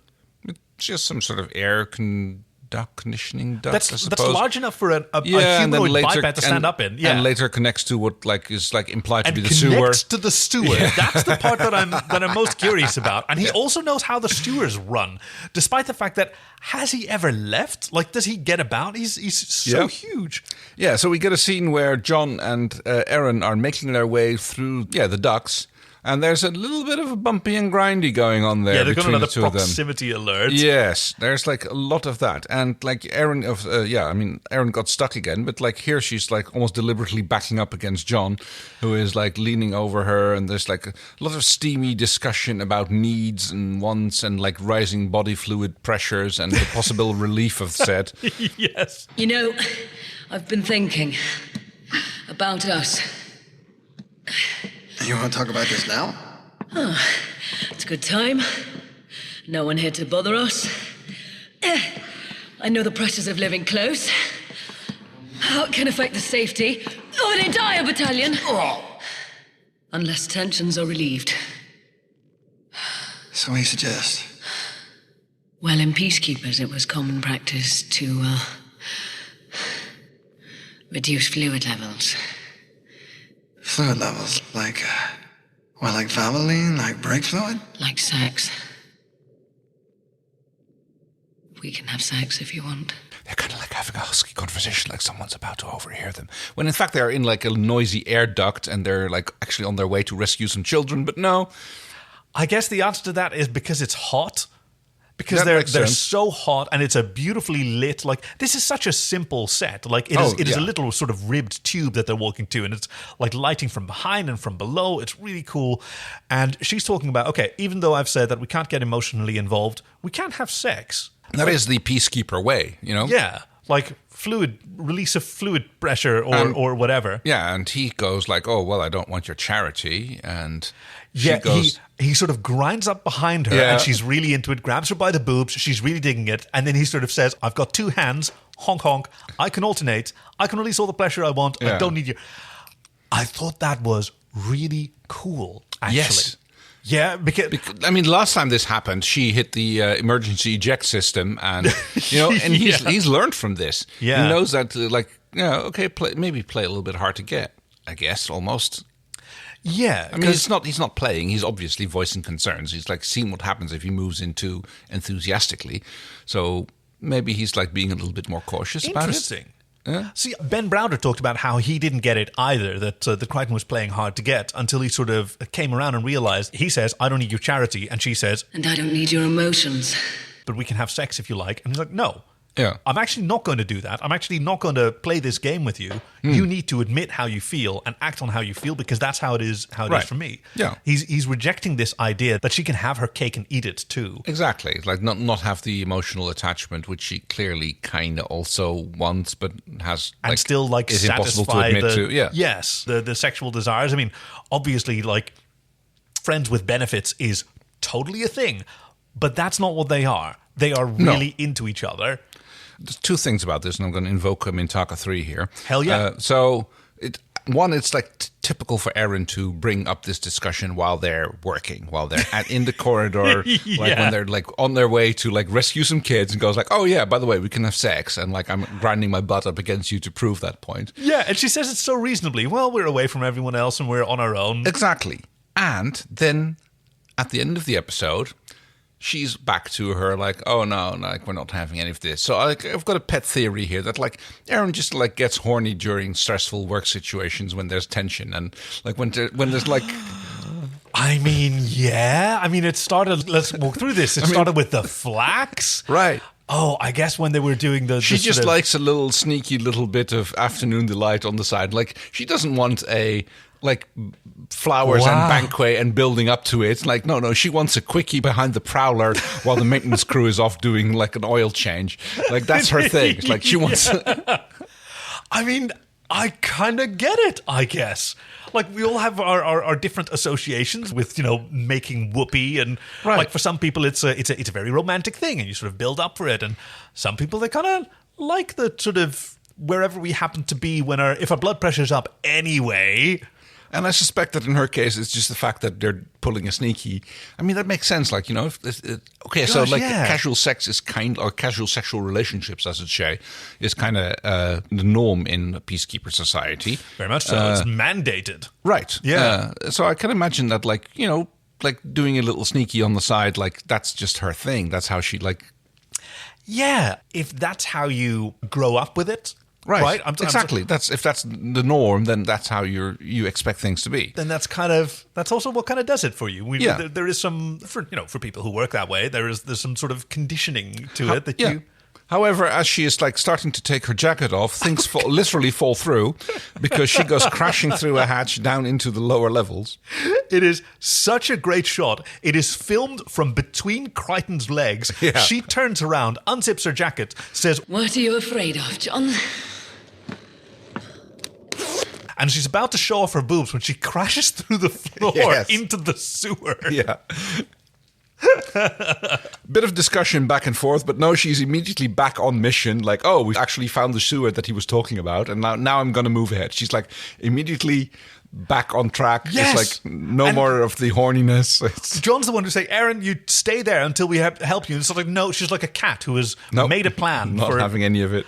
It's just some sort of air conditioning duct, I suppose. That's large enough for a humanoid biped to stand up in. Yeah. And later connects to what like is like implied to and be the sewer. Connects to the sewer. Yeah. That's the part that I'm most curious about. And he also knows how the sewers run, despite the fact that has he ever left? Like, does he get about? He's so huge. Yeah. So we get a scene where John and Aaron are making their way through the ducts. And there's a little bit of a bumpy and grindy going on there. Yeah, they've got between another the two of them. proximity alert. Yes, there's like a lot of that. And like Aaron Aaron got stuck again, but like here she's like almost deliberately backing up against John, who is like leaning over her, and there's like a lot of steamy discussion about needs and wants and like rising body fluid pressures and the possible relief of said. Yes. You know, I've been thinking about us. You want to talk about this now? Oh, it's a good time. No one here to bother us. I know the pressures of living close. How it can affect the safety of an entire battalion. Unless tensions are relieved. So what do you suggest? Well, in peacekeepers, it was common practice to reduce fluid levels. Fluid levels? Like Valvoline? Like brake fluid? Like sex. We can have sex if you want. They're kind of like having a husky conversation, like someone's about to overhear them. When in fact they're in like a noisy air duct and they're like actually on their way to rescue some children, but no. I guess the answer to that is because it's hot. Because That they're makes sense. so hot and it's a beautifully lit, like, this is such a simple set. Like, it is a little sort of ribbed tube that they're walking to, and it's like lighting from behind and from below. It's really cool. And she's talking about, okay, even though I've said that we can't get emotionally involved, we can't have sex. That is the peacekeeper way, you know? Yeah, like release of fluid pressure or whatever. Yeah, and he goes like, oh, well, I don't want your charity. And she goes... He sort of grinds up behind her and she's really into it, grabs her by the boobs, she's really digging it, and then he sort of says, I've got 2 hands, honk honk, I can alternate, I can release all the pressure I want, I don't need you. I thought that was really cool, actually. Yes. Yeah, because I mean, last time this happened, she hit the emergency eject system, and you know, and he's learned from this. Yeah, he knows that, okay, maybe play a little bit hard to get, I guess, almost. Yeah, I mean, he's not playing. He's obviously voicing concerns. He's like seeing what happens if he moves in too enthusiastically. So maybe he's like being a little bit more cautious about it. Interesting. Yeah. See, Ben Browder talked about how he didn't get it either, that the Crichton was playing hard to get until he sort of came around and realized, he says, I don't need your charity, and she says, and I don't need your emotions. But we can have sex if you like. And he's like, no. Yeah. I'm actually not going to do that. I'm actually not going to play this game with you. You need to admit how you feel and act on how you feel, because that's how it is for me. Yeah. He's rejecting this idea that she can have her cake and eat it too. Exactly. Like not have the emotional attachment, which she clearly kind of also wants, but has and still like is satisfy impossible to admit to. Yeah. Yes, the sexual desires. I mean, obviously, like, friends with benefits is totally a thing, but that's not what they are. They are really into each other. There's 2 things about this, and I'm going to invoke Mintaka 3 here. Hell yeah. It's like typical for Aaron to bring up this discussion while they're working, while they're in the corridor, like when they're like on their way to like rescue some kids, and goes like, oh yeah, by the way, we can have sex, and like I'm grinding my butt up against you to prove that point. Yeah, and she says it so reasonably. Well, we're away from everyone else and we're on our own. Exactly. And then at the end of the episode, she's back to her like, oh no, like we're not having any of this. So I've got a pet theory here that like Aaron just like gets horny during stressful work situations when there's tension, and like when there's like. I mean, yeah. I mean, it started. Let's walk through this. It started with the flax, right? Oh, I guess when they were doing the... She just likes a little sneaky little bit of afternoon delight on the side. Like, she doesn't want flowers and banquet and building up to it. Like, no, she wants a quickie behind the prowler while the maintenance crew is off doing like an oil change. Like, that's her thing. It's like she wants... I mean, I kind of get it, I guess. Like, we all have our different associations with, making whoopee. And like, for some people, it's a very romantic thing and you sort of build up for it. And some people, they kind of like the sort of wherever we happen to be if our blood pressure's up anyway. And I suspect that in her case, it's just the fact that they're pulling a sneaky. I mean, that makes sense. Like, casual sex is or casual sexual relationships, I should say, is kind of the norm in a peacekeeper society. Very much so. It's mandated. Right. Yeah. So I can imagine that, like doing a little sneaky on the side, like, that's just her thing. That's how she, like... Yeah. If that's how you grow up with it... Right. Exactly. If that's the norm, then that's how you expect things to be. Then that's also what kind of does it for you. There is some for people who work that way. There's some sort of conditioning to it that you. However, as she is like starting to take her jacket off, things literally fall through because she goes crashing through a hatch down into the lower levels. It is such a great shot. It is filmed from between Crichton's legs. Yeah. She turns around, unzips her jacket, says, "What are you afraid of, John?" And she's about to show off her boobs when she crashes through the floor into the sewer. Yeah. Bit of discussion back and forth, but no, she's immediately back on mission. Like, oh, we actually found the sewer that he was talking about, and now I'm going to move ahead. She's like immediately back on track. Yes. It's like no more of the horniness. John's the one who say, "Aaron, you stay there until we help you." And it's like, no, she's like a cat who has made a plan. Not having any of it.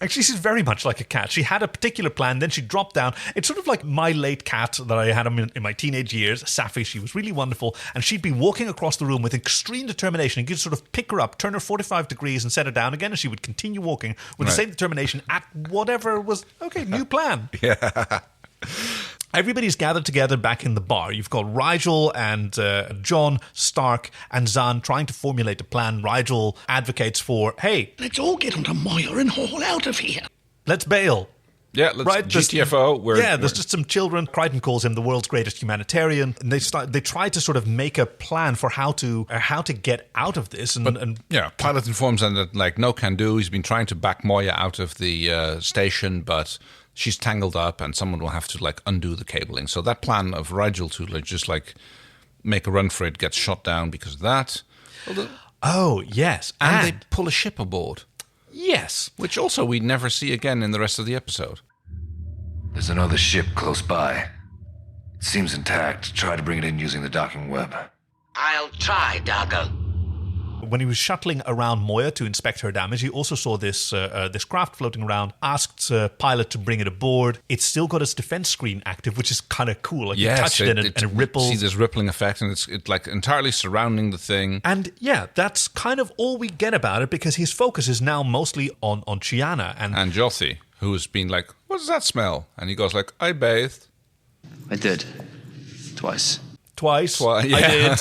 Actually, she's very much like a cat. She had a particular plan, then she dropped down. It's sort of like my late cat that I had in my teenage years, Safi. She was really wonderful, and she'd be walking across the room with extreme determination. And you'd sort of pick her up, turn her 45 degrees, and set her down again, and she would continue walking with the same determination at whatever was, new plan. Yeah. Everybody's gathered together back in the bar. You've got Rigel and John, Stark, and Zahn trying to formulate a plan. Rigel advocates for, hey, let's all get onto Moya and haul out of here. Let's bail. Yeah, let's GTFO. There's just some children. Crichton calls him the world's greatest humanitarian. And they try to sort of make a plan for how to get out of this. Pilot informs them that, like, no can do. He's been trying to back Moya out of the station, but she's tangled up and someone will have to, like, undo the cabling. So that plan of Rigel to, like, just, like, make a run for it gets shot down because of that. Oh, yes. And they pull a ship aboard. Yes. Which also we never see again in the rest of the episode. There's another ship close by. It seems intact. Try to bring it in using the docking web. I'll try, Dargo. When he was shuttling around Moya to inspect her damage, he also saw this craft floating around, asked Pilot to bring it aboard. It's still got its defense screen active, which is kind of cool. Like, you touch it and it ripples. See this rippling effect, and it's like entirely surrounding the thing. And yeah, that's kind of all we get about it, because his focus is now mostly on Chiana. And Jothee, who's been like, what does that smell? And he goes like, I bathed. I did. Twice. Yeah. I did.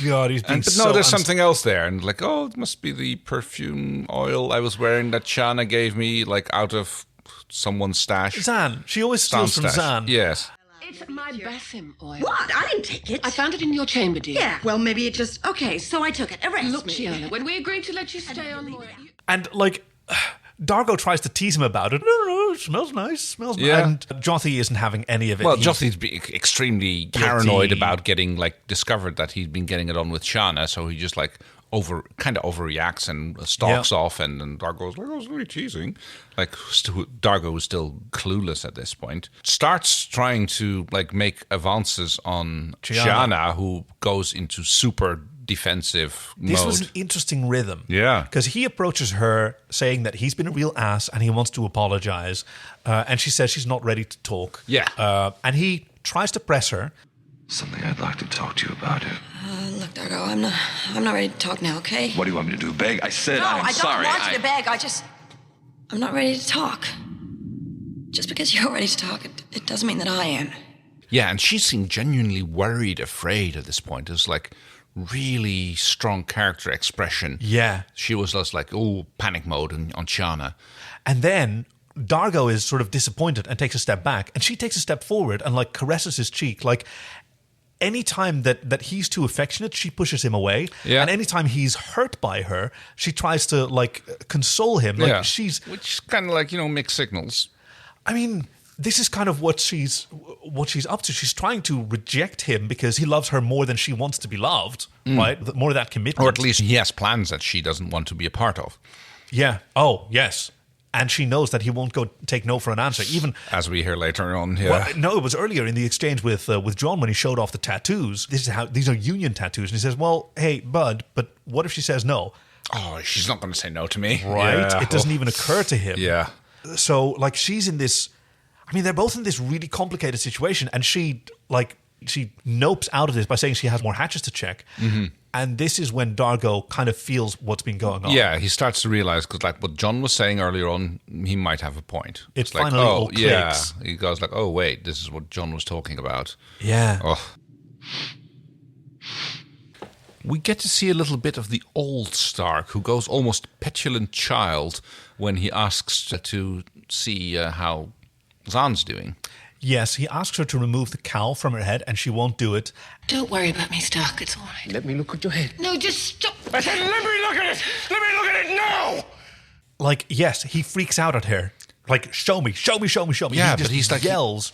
God, he's been but no, there's something else there. And like, oh, it must be the perfume oil I was wearing that Chiana gave me, like, out of someone's stash. Zahn. She always steals from Zahn. Yes. It's my bathroom oil. What? I didn't take it. I found it in your chamber, dear. Yeah, well, maybe it just... Okay, so I took it. Arrest Look, me. Chiana, when we agreed to let you stay on Moya... And, like... Dargo tries to tease him about it. No, it smells nice. Yeah. And Jothee isn't having any of it. Well, Jothee's extremely paranoid about getting, like, discovered that he'd been getting it on with Chiana, so he just, like, overreacts and stalks off, and Dargo's like, oh, it's really teasing. Like, Dargo is still clueless at this point. Starts trying to, like, make advances on Chiana, who goes into super defensive mode. This was an interesting rhythm. Yeah. Because he approaches her saying that he's been a real ass and he wants to apologize. And she says she's not ready to talk. Yeah. And he tries to press her. Something I'd like to talk to you about it. Look, Dargo, I'm not ready to talk now, okay? What do you want me to do? Beg? I said No, I'm sorry. I don't want you to beg. I'm not ready to talk. Just because you're ready to talk, it doesn't mean that I am. Yeah, and she seemed genuinely worried, afraid at this point. It's like, really strong character expression. Yeah. She was just like, panic mode on Chiana. And then Dargo is sort of disappointed and takes a step back. And she takes a step forward and like caresses his cheek. Like anytime that he's too affectionate, she pushes him away. Yeah. And anytime he's hurt by her, she tries to like console him. Like which is kind of like, mixed signals. I mean, this is kind of what she's up to. She's trying to reject him because he loves her more than she wants to be loved, right? More of that commitment. Or at least he has plans that she doesn't want to be a part of. Yeah. Oh, yes. And she knows that he won't go take no for an answer, even as we hear later on. Yeah. Well, no, it was earlier in the exchange with John when he showed off the tattoos. These are union tattoos, and he says, "Well, hey, bud, but what if she says no?" Oh, she's not going to say no to me, right? Yeah. It doesn't even occur to him. Yeah. So, like, she's in this. I mean, they're both in this really complicated situation, and she nopes out of this by saying she has more hatches to check. Mm-hmm. And this is when Dargo kind of feels what's been going on. Yeah, he starts to realize, because like what John was saying earlier on, he might have a point. It's like, finally all clicks. Yeah. He goes like, oh, wait, this is what John was talking about. Yeah. Oh. We get to see a little bit of the old Stark, who goes almost petulant child when he asks to see how Zahn's doing. Yes, he asks her to remove the cowl from her head, and she won't do it. Don't worry about me, Stark. It's all right. Let me look at your head. No, just stop. I said, let me look at it. Let me look at it now. Like, yes, he freaks out at her. Like, show me. Yeah, he just but he's like yells.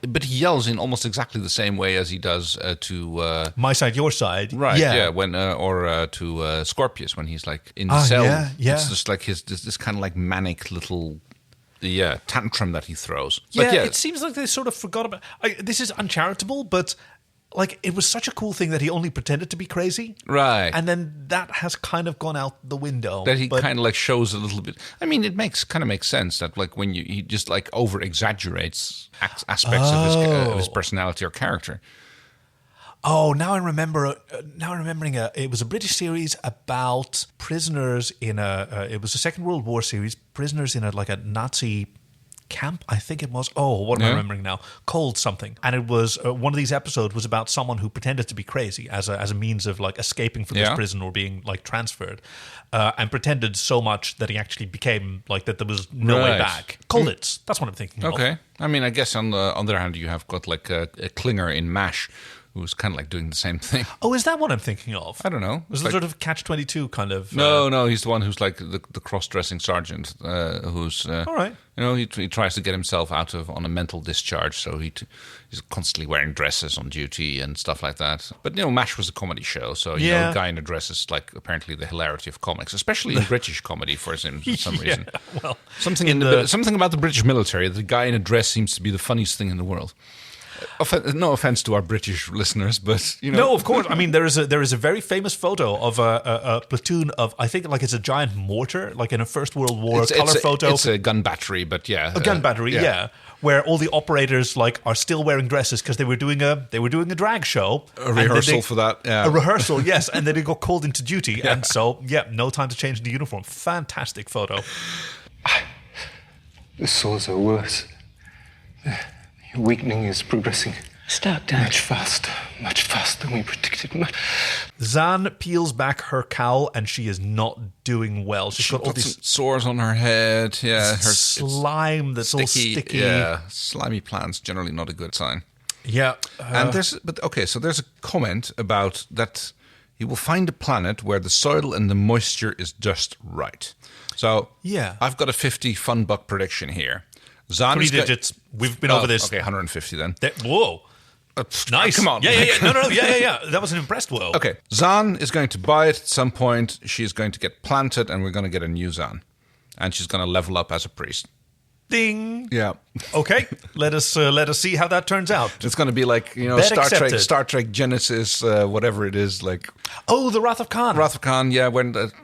But he yells in almost exactly the same way as he does to my side, your side. Right? Yeah. When to Scorpius when he's like in the cell. Yeah. It's just like this kind of like manic little. Tantrum that he throws. Yeah, but it seems like they sort of forgot about. This is uncharitable, but like it was such a cool thing that he only pretended to be crazy, right? And then that has kind of gone out the window. That he kind of like shows a little bit. I mean, it makes sense that like when he just like over exaggerates aspects of his personality or character. Oh, now I remember. Now I'm remembering. It was a British series about prisoners in a. It was a Second World War series. Prisoners in a Nazi camp, I think it was. Oh, what am I remembering now? Cold something. And it was one of these episodes was about someone who pretended to be crazy as a means of like escaping from this prison or being like transferred, and pretended so much that he actually became like that there was no way back. Colditz. That's what I'm thinking of. Okay. I mean, I guess on the other hand, you have got like a Klinger in MASH. Who's kind of like doing the same thing. Oh, is that what I'm thinking of? I don't know. Was it sort of Catch-22 kind of... No, he's the one who's like the cross-dressing sergeant who's... all right. He tries to get himself out on a mental discharge, so he's constantly wearing dresses on duty and stuff like that. But, MASH was a comedy show, so, a guy in a dress is like apparently the hilarity of comics, especially in British comedy for some reason. Well, something about the British military, the guy in a dress seems to be the funniest thing in the world. No offense to our British listeners, but No, of course. I mean, there is a very famous photo of a platoon of, I think, like it's a giant mortar, like in a First World War photo. It's a gun battery, but a gun battery, where all the operators like are still wearing dresses because they were doing a drag show, a rehearsal for that, a rehearsal, yes, and then they got called into duty, and so no time to change the uniform. Fantastic photo. The sores are worse. Weakening is progressing. Stark, Dad. Much faster than we predicted. Zahn peels back her cowl, and she is not doing well. She's got all these sores on her head. Yeah, her slime that's all sticky. Yeah, slimy plants generally not a good sign. Yeah, and there's a comment about that he will find a planet where the soil and the moisture is just right. So I've got a 50 fun buck prediction here. Zahn 3 digits. We've been over this. Okay, 150 then. Whoa. Nice. Come on. Yeah. No. Yeah. That was an impressed whoa. Okay. Zahn is going to buy it at some point. She's going to get planted, and we're going to get a new Zahn. And she's going to level up as a priest. Ding. Yeah. Okay. Let us see how that turns out. It's going to be like Star Trek Genesis, whatever it is, like. Oh, the Wrath of Khan. Wrath of Khan. Yeah.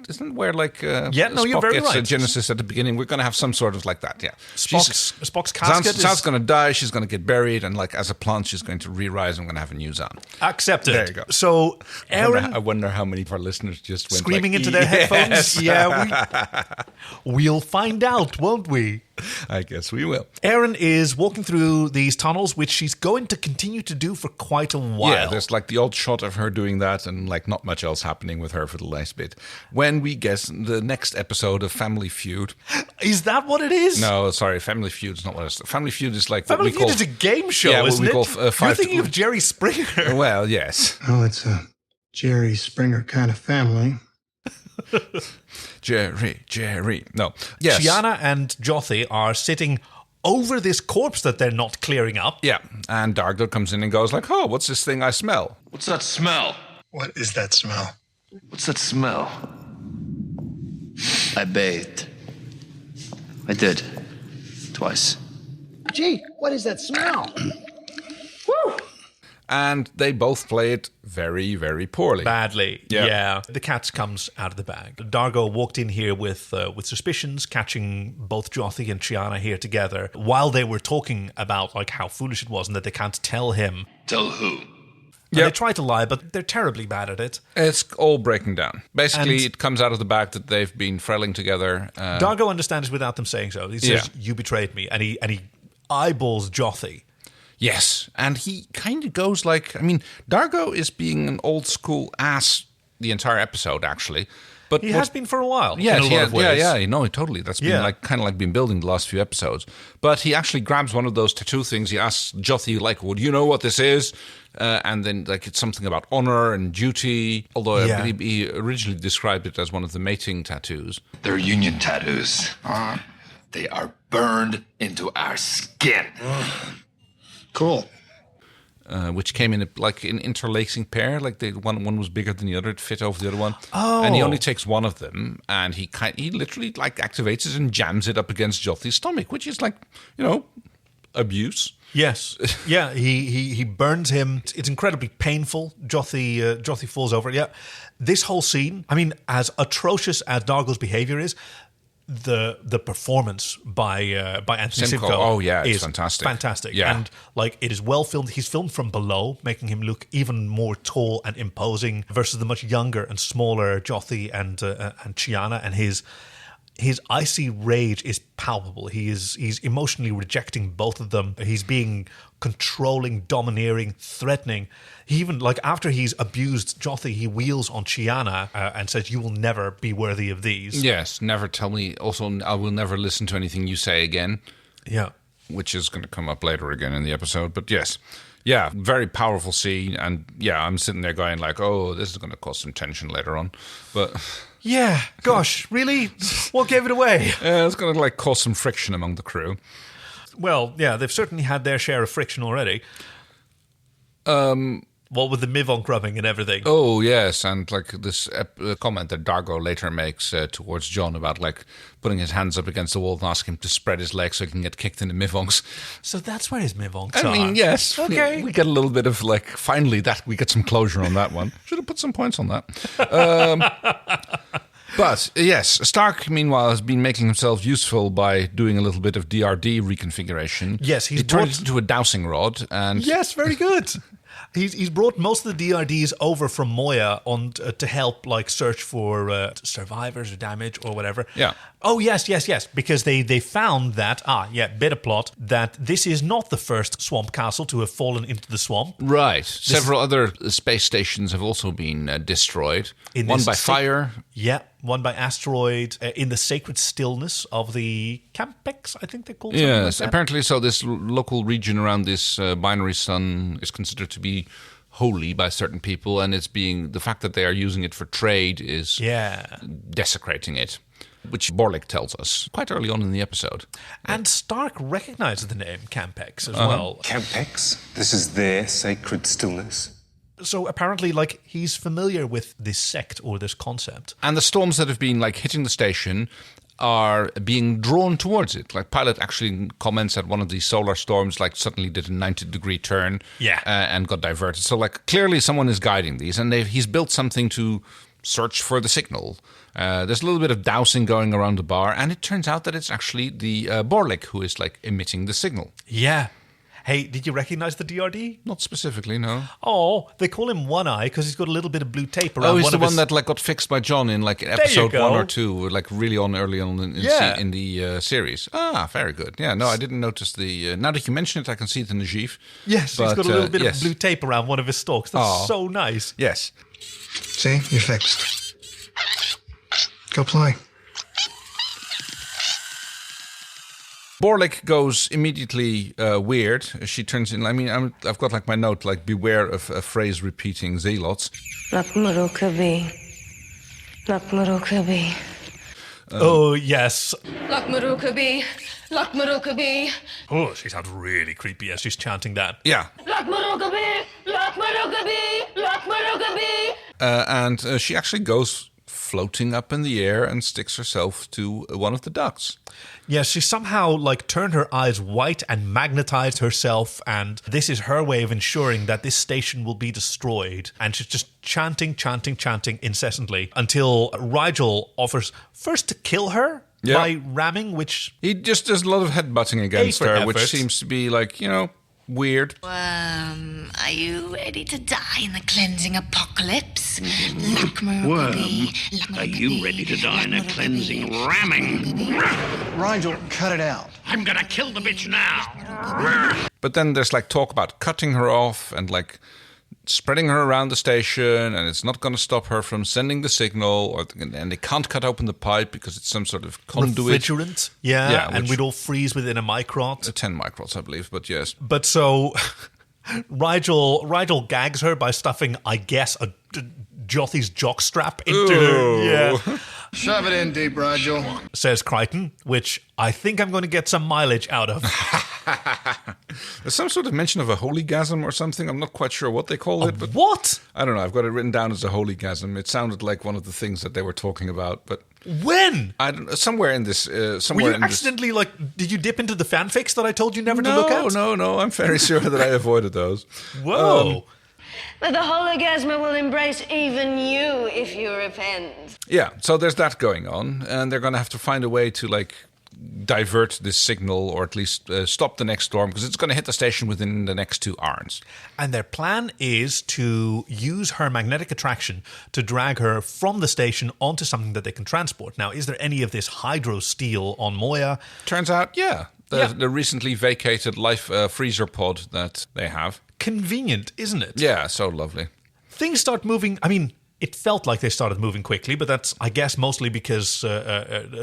Isn't where like. You're Spock very gets right. a Genesis at the beginning. We're going to have some sort of like that. Yeah. Spock's casket. Zahn's going to die. She's going to get buried, and like as a plant, she's going to re-rise. And we're going to have a new Zahn. Accepted. There you go. So, Aaron, I wonder how many of our listeners just went screaming like, into their headphones. Yeah. We'll find out, won't we? I guess we will. Aaron Aeryn is walking through these tunnels, which she's going to continue to do for quite a while. Yeah, there's like the odd shot of her doing that and like not much else happening with her for the last bit. When we get the next episode of Family Feud. Is that what it is? No, sorry, Family Feud is not what it's... Family Feud is like Family what we call... Feud is a game show, yeah, isn't what we it? call, You're thinking of Jerry Springer. Well, yes. Oh, it's a Jerry Springer kind of family. Jerry. No. Yes. Chiana and Jothee are sitting over this corpse that they're not clearing up. Yeah. And Dargo comes in and goes like, oh, what's this thing I smell? What's that smell? What is that smell? What's that smell? I bathed. I did. Twice. Gee, what is that smell? And they both play it very, very poorly. Badly. Yeah. Yeah. The cat comes out of the bag. Dargo walked in here with suspicions, catching both Jothee and Chiana here together while they were talking about like how foolish it was and that they can't tell him. Tell who? Yeah. They try to lie, but they're terribly bad at it. It's all breaking down. Basically, And- it comes out of the bag that they've been frelling together. Dargo understands without them saying so. He says, "You betrayed me," and he eyeballs Jothee. Yes, and he kind of goes like... I mean, Dargo is being an old school ass the entire episode, actually. But He has been for a while. Yes, in a lot of ways. yeah, no, totally. That's been like kind of like been building the last few episodes. But he actually grabs one of those tattoo things. He asks Jothee, like, "Well, do you know what this is?" And then like it's something about honor and duty. Although I believe he originally described it as one of the mating tattoos. They're union tattoos. They are burned into our skin. Cool. Which came in like an interlacing pair, like the one was bigger than the other, it fit over the other one. Oh. And he only takes one of them, and he literally like activates it and jams it up against Jothee's stomach, which is like, abuse. Yes. Yeah, he burns him. It's incredibly painful. Jothee falls over. Yeah. This whole scene, I mean, as atrocious as Dargo's behavior is, the performance by Anthony Simcoe it's is fantastic. Fantastic. Yeah. And like it is well filmed. He's filmed from below, making him look even more tall and imposing versus the much younger and smaller Jothee and Chiana, and his icy rage is palpable. He's emotionally rejecting both of them. He's being controlling, domineering, threatening. He even, like, after he's abused Jothee, he wheels on Chiana and says, "You will never be worthy of these." Yes, never tell me. Also, I will never listen to anything you say again. Yeah. Which is going to come up later again in the episode. But yes, yeah, very powerful scene. And yeah, I'm sitting there going like, oh, this is going to cause some tension later on. But... Yeah, gosh, really? What gave it away? It's going to like cause some friction among the crew. Well, yeah, they've certainly had their share of friction already. What with the Mivonk rubbing and everything. Oh, yes, and like this comment that Dargo later makes towards John about like putting his hands up against the wall and asking him to spread his legs so he can get kicked in the Mivonks. So that's where his Mivonks are. I mean, yes. Okay. We get a little bit of like, finally, that we get some closure on that one. Should have put some points on that. But yes, Stark, meanwhile, has been making himself useful by doing a little bit of DRD reconfiguration. Yes, he turned it into a dowsing rod. And yes, very good. He's brought most of the DRDs over from Moya on to help like search for survivors or damage or whatever. Yeah. Oh yes, because they found that bit of plot that this is not the first swamp castle to have fallen into the swamp. Right. Several other space stations have also been destroyed. One by fire. Yeah, one by asteroid in the sacred stillness of the Campex, I think they called it. Yes, like apparently so. This local region around this binary sun is considered to be holy by certain people, and the fact that they are using it for trade is desecrating it, which Borlik tells us quite early on in the episode. And Stark recognizes the name Campex as well. Campex? This is their sacred stillness. So apparently, like, he's familiar with this sect or this concept. And the storms that have been, like, hitting the station are being drawn towards it. Like, Pilot actually comments that one of these solar storms, like, suddenly did a 90-degree turn and got diverted. So, like, clearly someone is guiding these, and he's built something to search for the signal. There's a little bit of dowsing going around the bar, and it turns out that it's actually the Borlik who is, like, emitting the signal. Yeah. Hey, did you recognize the DRD? Not specifically, no. Oh, they call him One Eye because he's got a little bit of blue tape around. Oh, he's one the of one his... that like got fixed by John in like episode 1 or 2, like really early on in the series. Ah, very good. Yeah, no, I didn't notice the. Now that you mention it, I can see it in the Jeeve. Yes, he's got a little bit of blue tape around one of his stalks. That's so nice. Yes. See, you're fixed. Go play. Borlik goes immediately weird. She turns in. I mean, I've got like my note, like beware of a phrase repeating zealots. Oh yes. Oh, she sounds really creepy as she's chanting that. Yeah. And she actually goes floating up in the air and sticks herself to one of the ducts. Yes, she somehow like turned her eyes white and magnetized herself, and this is her way of ensuring that this station will be destroyed. And she's just chanting incessantly until Rigel offers first to kill her by ramming, which... He just does a lot of headbutting against her, which seems to be like, weird. Worm, are you ready to die in the cleansing apocalypse? Worm, are you ready to die in a cleansing ramming? Rigel, cut it out. I'm gonna kill the bitch now. But then there's like talk about cutting her off and like spreading her around the station, and it's not going to stop her from sending the signal, and they can't cut open the pipe because it's some sort of conduit. Refrigerant, and we'd all freeze within a microt. 10 microts, I believe, but yes. But so Rigel gags her by stuffing, I guess, Jothie's jockstrap into her. Yeah. Shove it in deep, Rigel. Says Crichton, which I think I'm going to get some mileage out of. There's some sort of mention of a holygasm or something. I'm not quite sure what they call it. But what? I don't know. I've got it written down as a holygasm. It sounded like one of the things that they were talking about. But when? I don't, somewhere in this. Were you accidentally did you dip into the fanfics that I told you never to look at? No. I'm very sure that I avoided those. Whoa. But the hologasma will embrace even you if you repent. Yeah, so there's that going on, and they're going to have to find a way to divert this signal, or at least stop the next storm, because it's going to hit the station within the next 2 hours. And their plan is to use her magnetic attraction to drag her from the station onto something that they can transport. Now, is there any of this hydro steel on Moya? Turns out, the recently vacated life freezer pod that they have. Convenient, isn't it? Yeah, so lovely. Things start moving. I mean, it felt like they started moving quickly, but that's, I guess, mostly because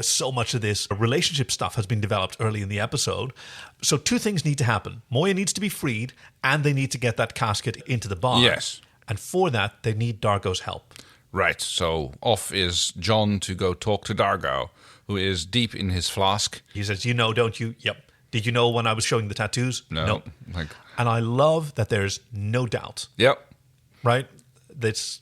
so much of this relationship stuff has been developed early in the episode. So 2 things need to happen. Moya needs to be freed, and they need to get that casket into the bar. Yes. And for that, they need Dargo's help. Right, so off is John to go talk to Dargo, who is deep in his flask. He says, you know, don't you? Yep. Did you know when I was showing the tattoos? No. And I love that there's no doubt. Yep. Right?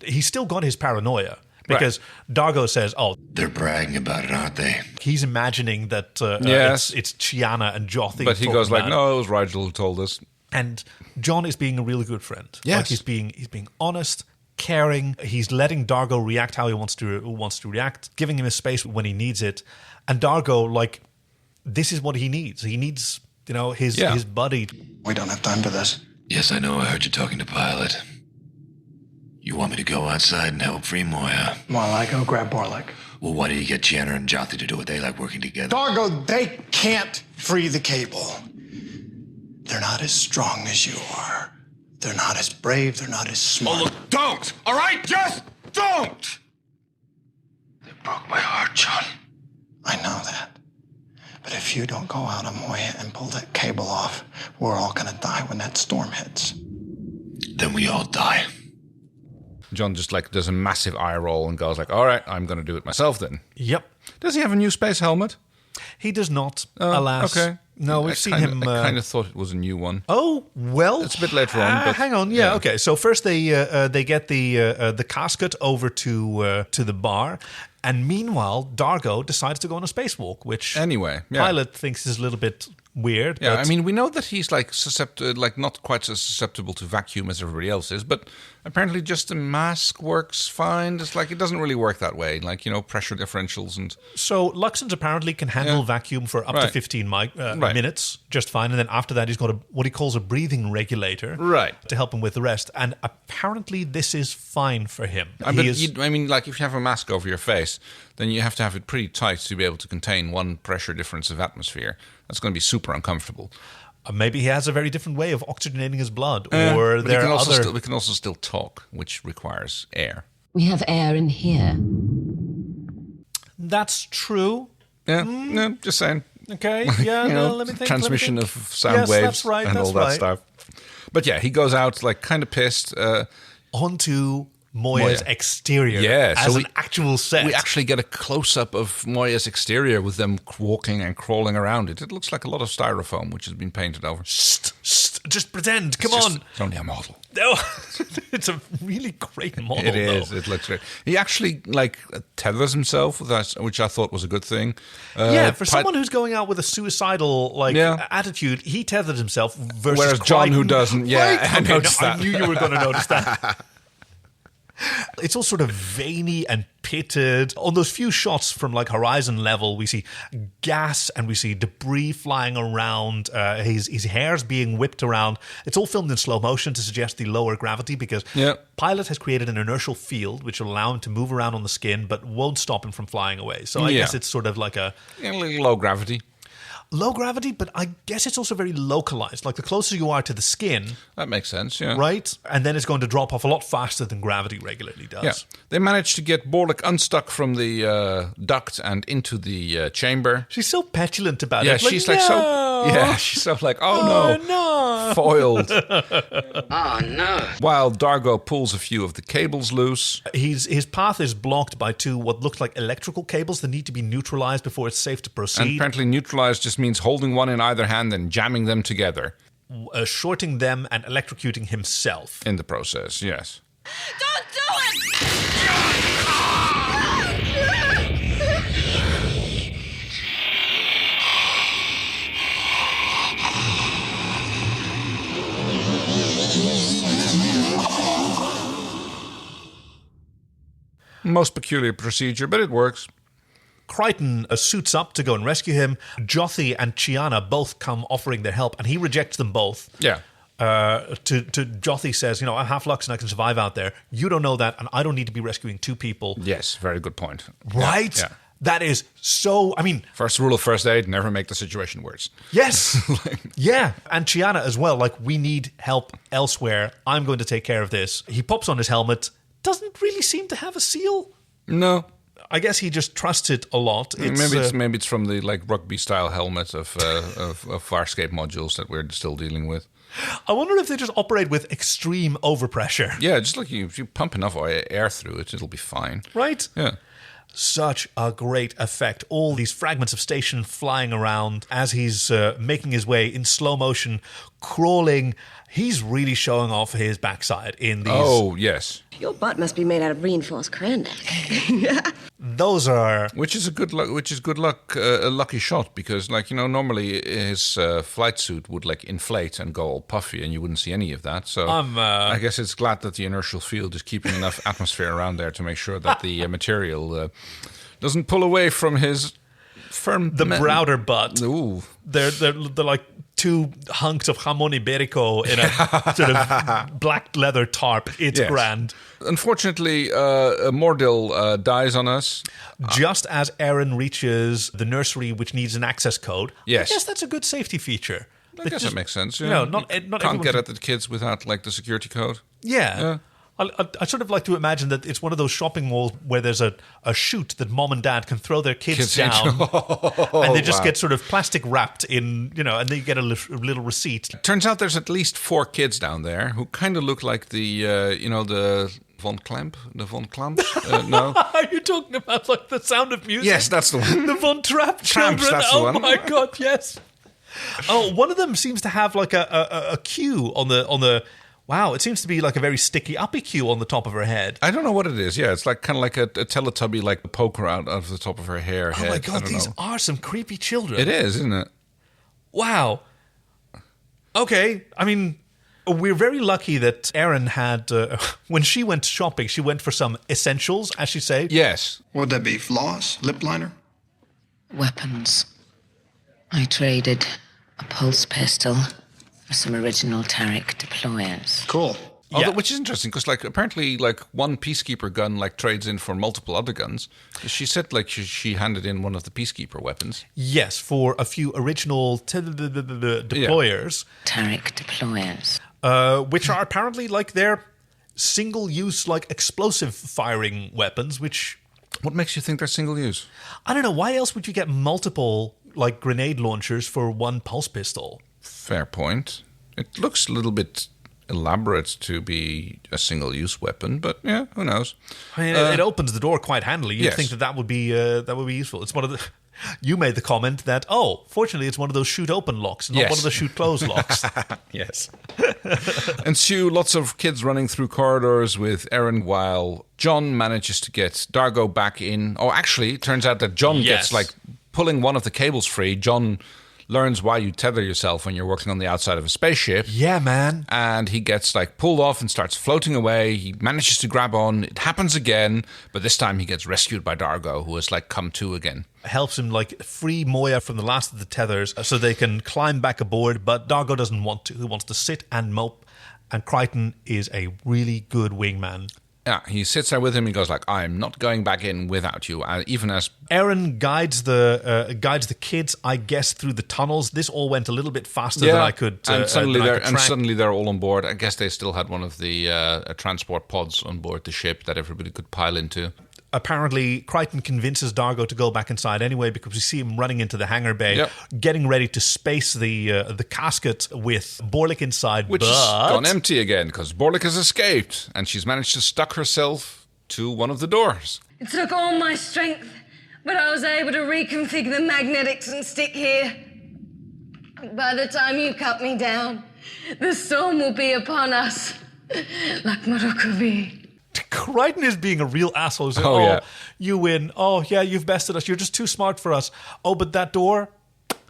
He's still got his paranoia. Because Dargo says, they're bragging about it, aren't they? He's imagining that it's Chiana and Jothee. But he goes no, it was Rigel who told us. And John is being a really good friend. Yes. He's being honest, caring. He's letting Dargo react how he wants to react, giving him his space when he needs it. And Dargo, this is what he needs. He needs, his buddy. We don't have time for this. Yes, I know. I heard you talking to Pilot. You want me to go outside and help free Moya? While I go grab Borlik. Well, why do you get Chiana and Jothee to do it? They like working together. Dargo, they can't free the cable. They're not as strong as you are. They're not as brave. They're not as smart. Oh, look, don't! All right? Just don't! They broke my heart, John. I know that. But if you don't go out on Moya and pull that cable off, we're all gonna die when that storm hits. Then we all die. John just does a massive eye roll and goes all right, I'm going to do it myself then. Yep. Does he have a new space helmet? He does not, alas. Okay. No, we've seen him... I kind of thought it was a new one. Oh, well... It's a bit later on, but... Hang on, okay. So first they get the casket over to the bar, and meanwhile, Dargo decides to go on a spacewalk, which... Anyway, yeah. Pilot thinks is a little bit weird. Yeah, but I mean, we know that he's like not quite as susceptible to vacuum as everybody else is, but apparently just the mask works fine. It's like it doesn't really work that way, like, pressure differentials and... So Luxons apparently can handle vacuum for up to 15 minutes just fine, and then after that he's got what he calls a breathing regulator to help him with the rest, and apparently this is fine for him. Like if you have a mask over your face, then you have to have it pretty tight to be able to contain one pressure difference of atmosphere. That's going to be super uncomfortable. Maybe he has a very different way of oxygenating his blood, or there are other... We can also still talk, which requires air. We have air in here. That's true. Yeah, no, just saying. Okay, yeah, let me think. Transmission of sound waves that's right, and all that stuff. But yeah, he goes out like kind of pissed. Onto Moya's exterior as an actual set. We actually get a close-up of Moya's exterior with them walking and crawling around it. It looks like a lot of styrofoam, which has been painted over. Just pretend. Come on. It's only a model. No, it's a really great model. It is. It looks great. He actually tethers himself with that, which I thought was a good thing. For someone who's going out with a suicidal attitude, he tethered himself. Whereas John, who doesn't, I noticed that. I knew you were going to notice that. It's all sort of veiny and pitted. On those few shots from horizon level, we see gas and we see debris flying around. His hair's being whipped around. It's all filmed in slow motion to suggest the lower gravity because Pilot has created an inertial field which will allow him to move around on the skin but won't stop him from flying away. So I guess it's sort of like a low gravity. Low gravity, but I guess it's also very localized. Like the closer you are to the skin... That makes sense, yeah. Right? And then it's going to drop off a lot faster than gravity regularly does. Yeah. They managed to get Borlick unstuck from the duct and into the chamber. She's so petulant about it. Yeah, she's she's so like, oh no. Foiled. Oh no. While Dargo pulls a few of the cables loose. His path is blocked by two what look like electrical cables that need to be neutralized before it's safe to proceed. And apparently neutralized just means holding one in either hand and jamming them together. Shorting them and electrocuting himself. In the process, yes. Don't do it! Most peculiar procedure, but it works. Crichton suits up to go and rescue him. Jothee and Chiana both come offering their help, and he rejects them both. Yeah. To Jothee says, I'm half Lux and I can survive out there. You don't know that, and I don't need to be rescuing two people. Yes, very good point. Right? Yeah. That is so, First rule of first aid, never make the situation worse. Yes. Yeah. And Chiana as well, we need help elsewhere. I'm going to take care of this. He pops on his helmet. Doesn't really seem to have a seal. No. I guess he just trusts it a lot. Maybe it's from the rugby style helmet of Farscape modules that we're still dealing with. I wonder if they just operate with extreme overpressure. Yeah, just like if you pump enough air through it, it'll be fine. Right? Yeah. Such a great effect. All these fragments of station flying around as he's making his way in slow motion, crawling. He's really showing off his backside in these. Oh, yes. Your butt must be made out of reinforced cranberry. Those are... Which is a lucky shot because, normally his flight suit would, inflate and go all puffy and you wouldn't see any of that. So I guess it's glad that the inertial field is keeping enough atmosphere around there to make sure that the material doesn't pull away from his firm... The Browder butt. Ooh. They're like two hunks of jamon iberico in a sort of black leather tarp. It's grand. Unfortunately, Mordil dies on us. Just as Aaron reaches the nursery, which needs an access code. Yes. I guess that's a good safety feature. I guess that makes sense. Yeah. Not can't get at the kids without the security code. Yeah. I sort of like to imagine that it's one of those shopping malls where there's a chute that mom and dad can throw their kids down and they just get sort of plastic wrapped in, and they get a little receipt. Turns out there's at least 4 kids down there who kind of look like the Von Clamp? The Von Clamps? No. Are you talking about the Sound of Music? Yes, that's the one. The Von Trapp children? That's the one. Oh my God, yes. Oh, one of them seems to have a cue on the wow, it seems to be a very sticky uppy cue on the top of her head. I don't know what it is. Yeah, it's kind of like a Teletubby poker out of the top of her hair. Oh my God, these are some creepy children. It is, isn't it? Wow. Okay, I mean, we're very lucky that Erin had, when she went shopping, she went for some essentials, as she say. Yes. Would that be floss, lip liner? Weapons. I traded a pulse pistol for some original Tarek deployers. Cool. Although, which is interesting because, like, apparently, like one Peacekeeper gun like trades in for multiple other guns. She said, like, she handed in one of the Peacekeeper weapons. Yes, for a few original deployers. Tarek deployers. Which are apparently like their single-use, like explosive firing weapons. Which, what makes you think they're single-use? I don't know. Why else would you get multiple like grenade launchers for one pulse pistol? Fair point. It looks a little bit elaborate to be a single-use weapon, but yeah, who knows? I mean, it opens the door quite handily. You'd yes. think that would be useful. It's one of the. You made the comment that, fortunately, it's one of those shoot-open locks, not one of the shoot-close locks. Yes. Ensue lots of kids running through corridors with Erin while John manages to get Dargo back in. Oh, actually, it turns out that John gets, like, pulling one of the cables free. John learns why you tether yourself when you're working on the outside of a spaceship. Yeah, man. And he gets, like, pulled off and starts floating away. He manages to grab on. It happens again, but this time he gets rescued by Dargo, who has, like, come to again. Helps him, like, free Moya from the last of the tethers so they can climb back aboard, but Dargo doesn't want to. He wants to sit and mope, and Crichton is a really good wingman. Yeah, he sits there with him. He goes like, "I'm not going back in without you." Even as Erin guides the kids, I guess, through the tunnels. This all went a little bit faster than I could. And suddenly they're all on board. I guess they still had one of the transport pods on board the ship that everybody could pile into. Apparently, Crichton convinces Dargo to go back inside anyway because we see him running into the hangar bay, getting ready to space the casket with Borlik inside. Which has gone empty again because Borlik has escaped and she's managed to stuck herself to one of the doors. It took all my strength, but I was able to reconfigure the magnetics and stick here. By the time you cut me down, the storm will be upon us, like Morokovi. Crichton is being a real asshole. He's like, you win. Oh, yeah, you've bested us. You're just too smart for us. Oh, but that door?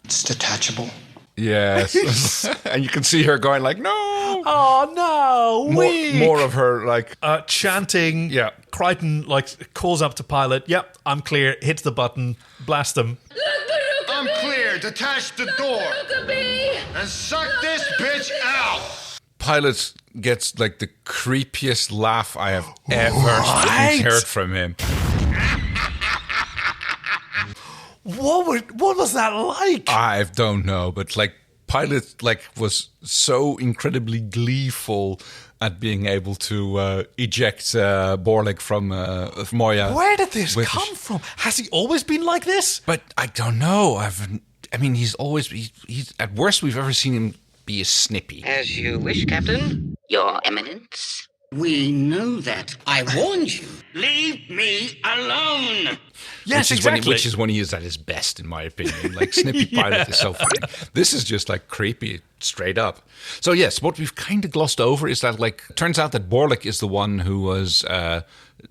It's detachable. Yes. And you can see her going like, no. Oh, no. More of her like... chanting. Yeah. Crichton like calls up to pilot. Yep, I'm clear. Hits the button. Blast them. I'm clear. Detach the door. And suck this bitch out. Pilot gets like the creepiest laugh I have ever heard from him. What was that like? I don't know, but like Pilot like was so incredibly gleeful at being able to eject Borlik from Moya. Where did this come from? Has he always been like this? But I don't know. He's always he's at worst we've ever seen him be a snippy. As you wish, Captain. Your Eminence. We know that. I warned you. Leave me alone. Yes, exactly. Which is when he is at his best, in my opinion. Like, Snippy Pilot is so funny. This is just, like, creepy, straight up. So, yes, what we've kind of glossed over is that, like, turns out that Borlik is the one who was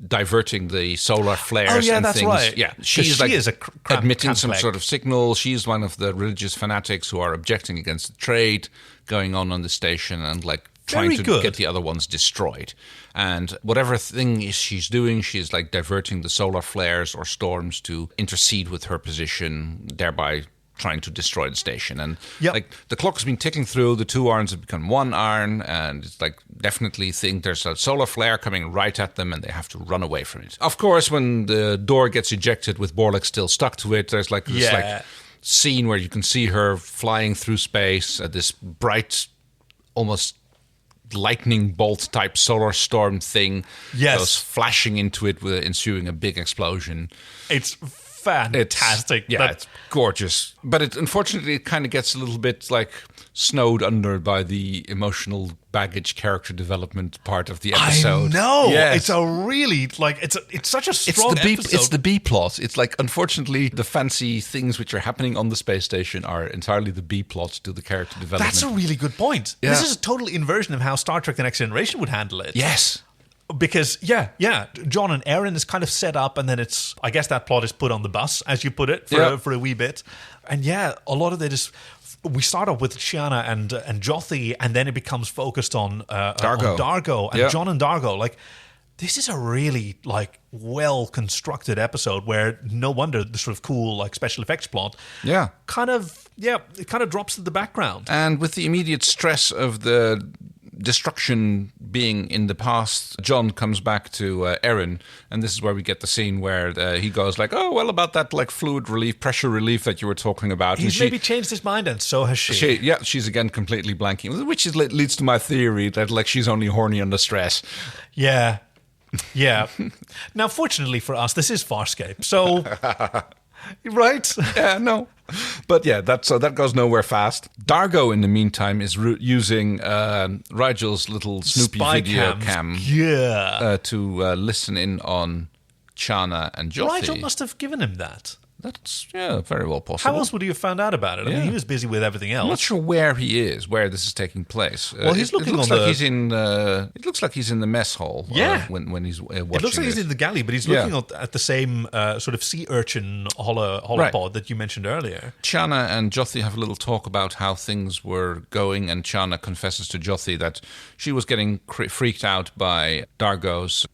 diverting the solar flares and that's things. Right. Yeah, she is admitting some sort of signal. She's one of the religious fanatics who are objecting against the trade going on the station and, like, trying to get the other ones destroyed. And whatever thing is she's doing, she's like diverting the solar flares or storms to intercede with her position, thereby trying to destroy the station. And like the clock has been ticking through, the two irons have become one iron, and it's like definitely think there's a solar flare coming right at them and they have to run away from it. Of course, when the door gets ejected with Borlik still stuck to it, there's like this like scene where you can see her flying through space at this bright, almost lightning bolt type solar storm thing goes flashing into it with ensuing a big explosion. It's fantastic. It's gorgeous. But unfortunately it kind of gets a little bit like snowed under by the emotional baggage character development part of the episode. I know. Yes. It's a really like it's such a strong episode. It's the B plot. It's like unfortunately the fancy things which are happening on the space station are entirely the B plot to the character development. That's a really good point. Yeah. This is a total inversion of how Star Trek The Next Generation would handle it. Yes. Because, John and Erin is kind of set up, and then I guess that plot is put on the bus, as you put it, for a wee bit. And a lot of it is we start off with Chiana and Jothee, and then it becomes focused on Dargo and John and Dargo. Like, this is a really well constructed episode where no wonder the sort of cool special effects plot it kind of drops to the background. And with the immediate stress of the destruction being in the past, John comes back to Erin, and this is where we get the scene where he goes oh, well, about that fluid relief, pressure relief that you were talking about. He's maybe changed his mind, and so has she. She's again completely blanking, which leads to my theory that she's only horny under stress. Yeah. Yeah. Now, fortunately for us, this is Farscape, so... Right? Yeah, no. But yeah, that goes nowhere fast. Dargo, in the meantime, is using Rigel's little Snoopy spy video cam to listen in on Chiana and Jothee. Rigel must have given him that. That's very well possible. How else would he have found out about it? I mean, he was busy with everything else. I'm not sure where he is, where this is taking place. Well, he's looking it looks on like he's in. It looks like he's in the mess hall. When he's watching. It looks like he's in the galley, but he's looking at the same sort of sea urchin holopod that you mentioned earlier. Chiana and Jothee have a little talk about how things were going, and Chiana confesses to Jothee that she was getting freaked out by Dargo's,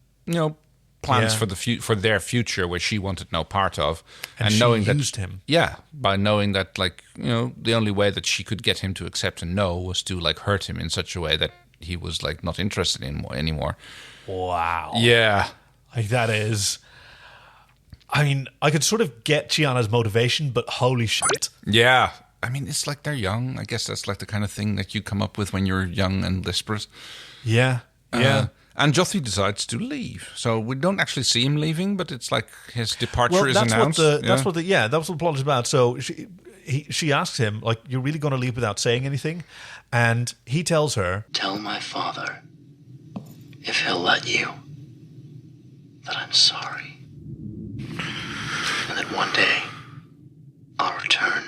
plans for their future, where she wanted no part of, and knowing she used him. Yeah, by knowing that, the only way that she could get him to accept a no was to hurt him in such a way that he was not interested in anymore. Wow. Yeah, that is. I mean, I could sort of get Chiana's motivation, but holy shit. Yeah. I mean, it's they're young. I guess that's the kind of thing that you come up with when you're young and desperate. Yeah. Yeah. And Jothee decides to leave, so we don't actually see him leaving, but it's his departure is announced. That's what the plot is about. So she asks him, "You're really going to leave without saying anything?" And he tells her, "Tell my father, if he'll let you, that I'm sorry, and that one day I'll return,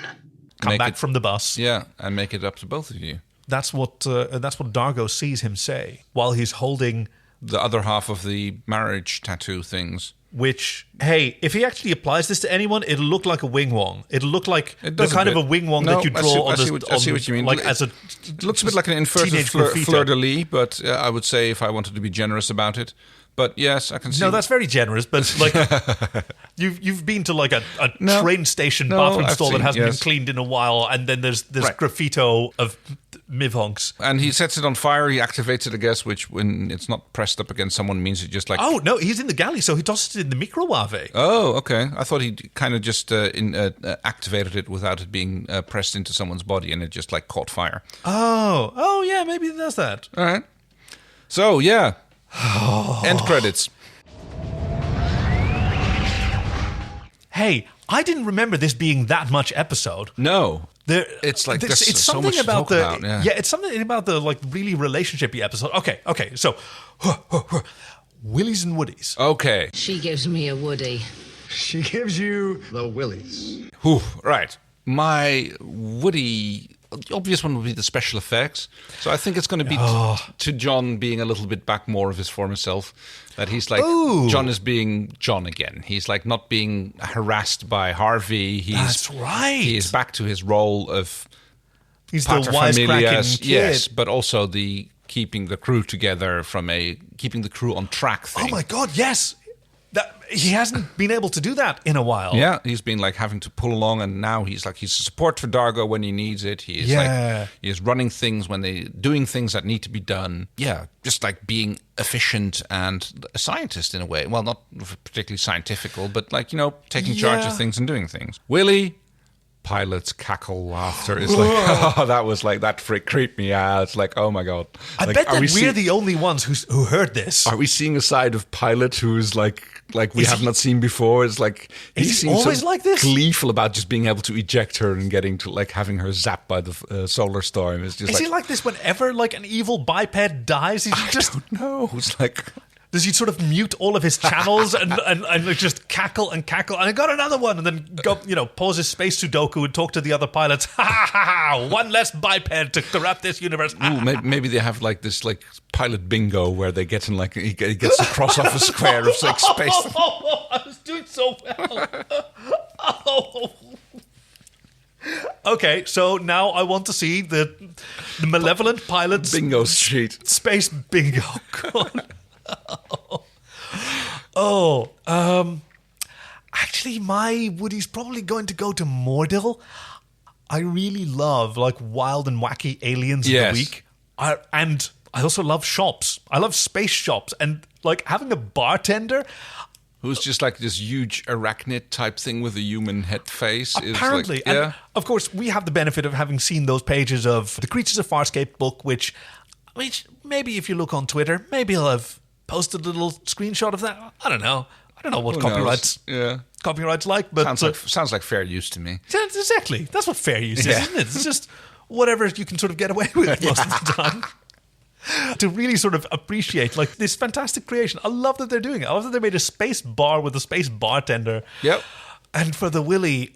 come back from the bus, and make it up to both of you." That's what Dargo sees him say while he's holding the other half of the marriage tattoo things. Which, hey, if he actually applies this to anyone, it'll look like a wing wong. It'll look like the kind of a wing wong that you draw I see what you mean. It looks a bit like an inverted fleur-de-lis, but I would say if I wanted to be generous about it. But yes, I can see. No, that's very generous. But you've been to a train station bathroom stall that hasn't been cleaned in a while, and then there's graffito of mivhonks. And he sets it on fire. He activates it, I guess, which when it's not pressed up against someone means it just Oh no, he's in the galley, so he tosses it in the microwave. Oh, okay. I thought he kind of just activated it without it being pressed into someone's body, and it just caught fire. Oh yeah, maybe he does that. All right. So yeah. End credits. Hey, I didn't remember this being that much episode. No. It's there's so much to talk about. Yeah, it's something about the really relationship-y episode. Okay, so Willies and Woodies. Okay. She gives me a Woody. She gives you the Willies. Right. My Woody... The obvious one would be the special effects. So I think it's going to be to John being a little bit back more of his former self. That he's John is being John again. He's not being harassed by Harvey. That's right. He is back to his role of he's the wisecracking kid. Yes, but also the keeping the crew together keeping the crew on track thing. Oh my God, yes. He hasn't been able to do that in a while. Yeah, he's been having to pull along, and now he's he's support for Dargo when he needs it. He is he is running things doing things that need to be done. Yeah, just being efficient and a scientist in a way. Well, not particularly scientifical, but taking charge of things and doing things. Willie. Pilot's cackle laughter is that was that creeped me out. It's oh my God. I bet that we're the only ones who heard this. Are we seeing a side of Pilot who's we have not seen before? It's he seems always so like this? Gleeful about just being able to eject her and getting to having her zapped by the solar storm. It's just is he like this whenever an evil biped dies? I don't know. It's does he sort of mute all of his channels and just cackle and cackle? And I got another one, and then go, pause his space Sudoku and talk to the other pilots. Ha ha ha! One less biped to corrupt this universe. Ooh, maybe they have this pilot bingo where they get in he gets to cross off a square of space. I was doing so well. Okay, so now I want to see the malevolent pilot's bingo sheet. Space bingo. Actually, my Woody's probably going to go to Mordil. I really love like wild and wacky aliens of the week. And I also love shops. I love space shops. And like having a bartender who's just like this huge arachnid type thing with a human head face. Apparently. Is like, and of course, we have the benefit of having seen those pages of the Creatures of Farscape book, which maybe if you look on Twitter, maybe I'll have posted a little screenshot of that. I don't know what copyrights like, but sounds like fair use to me. Exactly. That's what fair use is, isn't it? It's just whatever you can sort of get away with most of the time. To really sort of appreciate like this fantastic creation. I love that they're doing it. I love that they made a space bar with a space bartender. Yep. And for the Willy,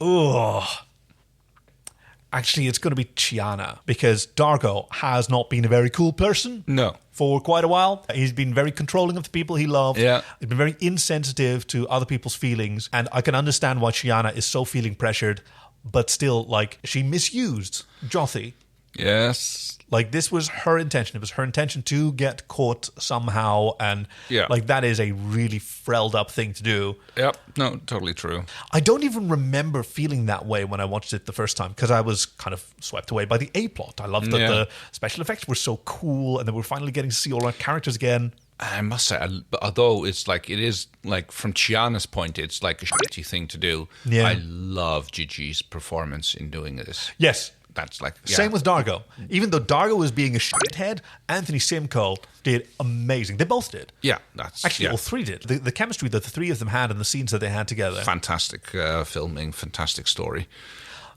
actually it's going to be Chiana, because Dargo has not been a very cool person. No. For quite a while. He's been very controlling of the people he loved. Yeah. He's been very insensitive to other people's feelings. And I can understand why Chiana is so feeling pressured, but still, like, she misused Jothee. Yes. Like, this was her intention. It was her intention to get caught somehow. And, like, that is a really frelled up thing to do. Yep. No, totally true. I don't even remember feeling that way when I watched it the first time, because I was kind of swept away by the A-plot. I loved that the special effects were so cool, and then we're finally getting to see all our characters again. I must say, although it is like from Chiana's point, it's like a shitty thing to do. Yeah. I love Gigi's performance in doing this. Yes. That's like Same with Dargo. Even though Dargo was being a shithead, Anthony Simcoe did amazing. They both did. Yeah, that's actually all three did. The chemistry that the three of them had and the scenes that they had together. Fantastic filming, fantastic story.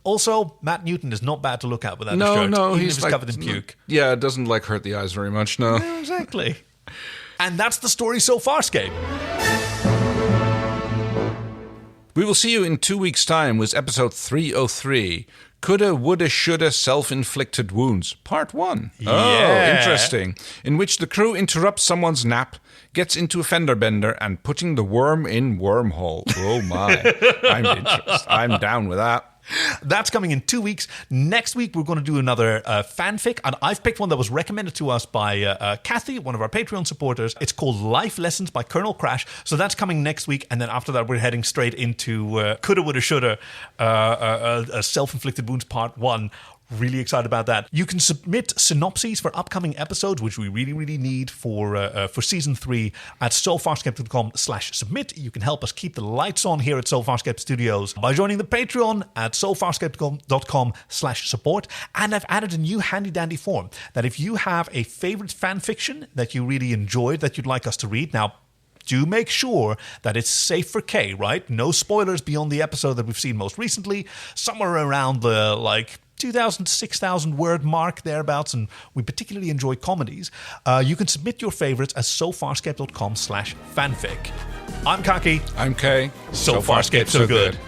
Also, Matt Newton is not bad to look at without a shirt. No, even he's if he's covered in puke. Yeah, it doesn't like hurt the eyes very much. No, exactly. And that's the story so Farscape. We will see you in 2 weeks' time with episode 303. Coulda, woulda, shoulda, self-inflicted wounds, part 1. Yeah. Oh, interesting. In which the crew interrupts someone's nap, gets into a fender bender, and putting the worm in wormhole. Oh my, I'm interested. I'm down with that. That's coming in 2 weeks. Next week, we're going to do another fanfic, and I've picked one that was recommended to us by Kathy, one of our Patreon supporters. It's called Life Lessons by Colonel Crash. So that's coming next week, and then after that, we're heading straight into Coulda, Woulda, Shoulda, Self-Inflicted Wounds Part 1. Really excited about that. You can submit synopses for upcoming episodes, which we really, really need for season 3 at sofarscape.com/submit. You can help us keep the lights on here at So Farscape Studios by joining the Patreon at sofarscape.com/support. And I've added a new handy dandy form that if you have a favorite fan fiction that you really enjoyed that you'd like us to read, now do make sure that it's safe for K, right? No spoilers beyond the episode that we've seen most recently. Somewhere around the 2,000 to 6,000 word mark thereabouts, and we particularly enjoy comedies. You can submit your favorites at sofarscape.com/fanfic. I'm Kaki. I'm Kay. So Farscape, so good.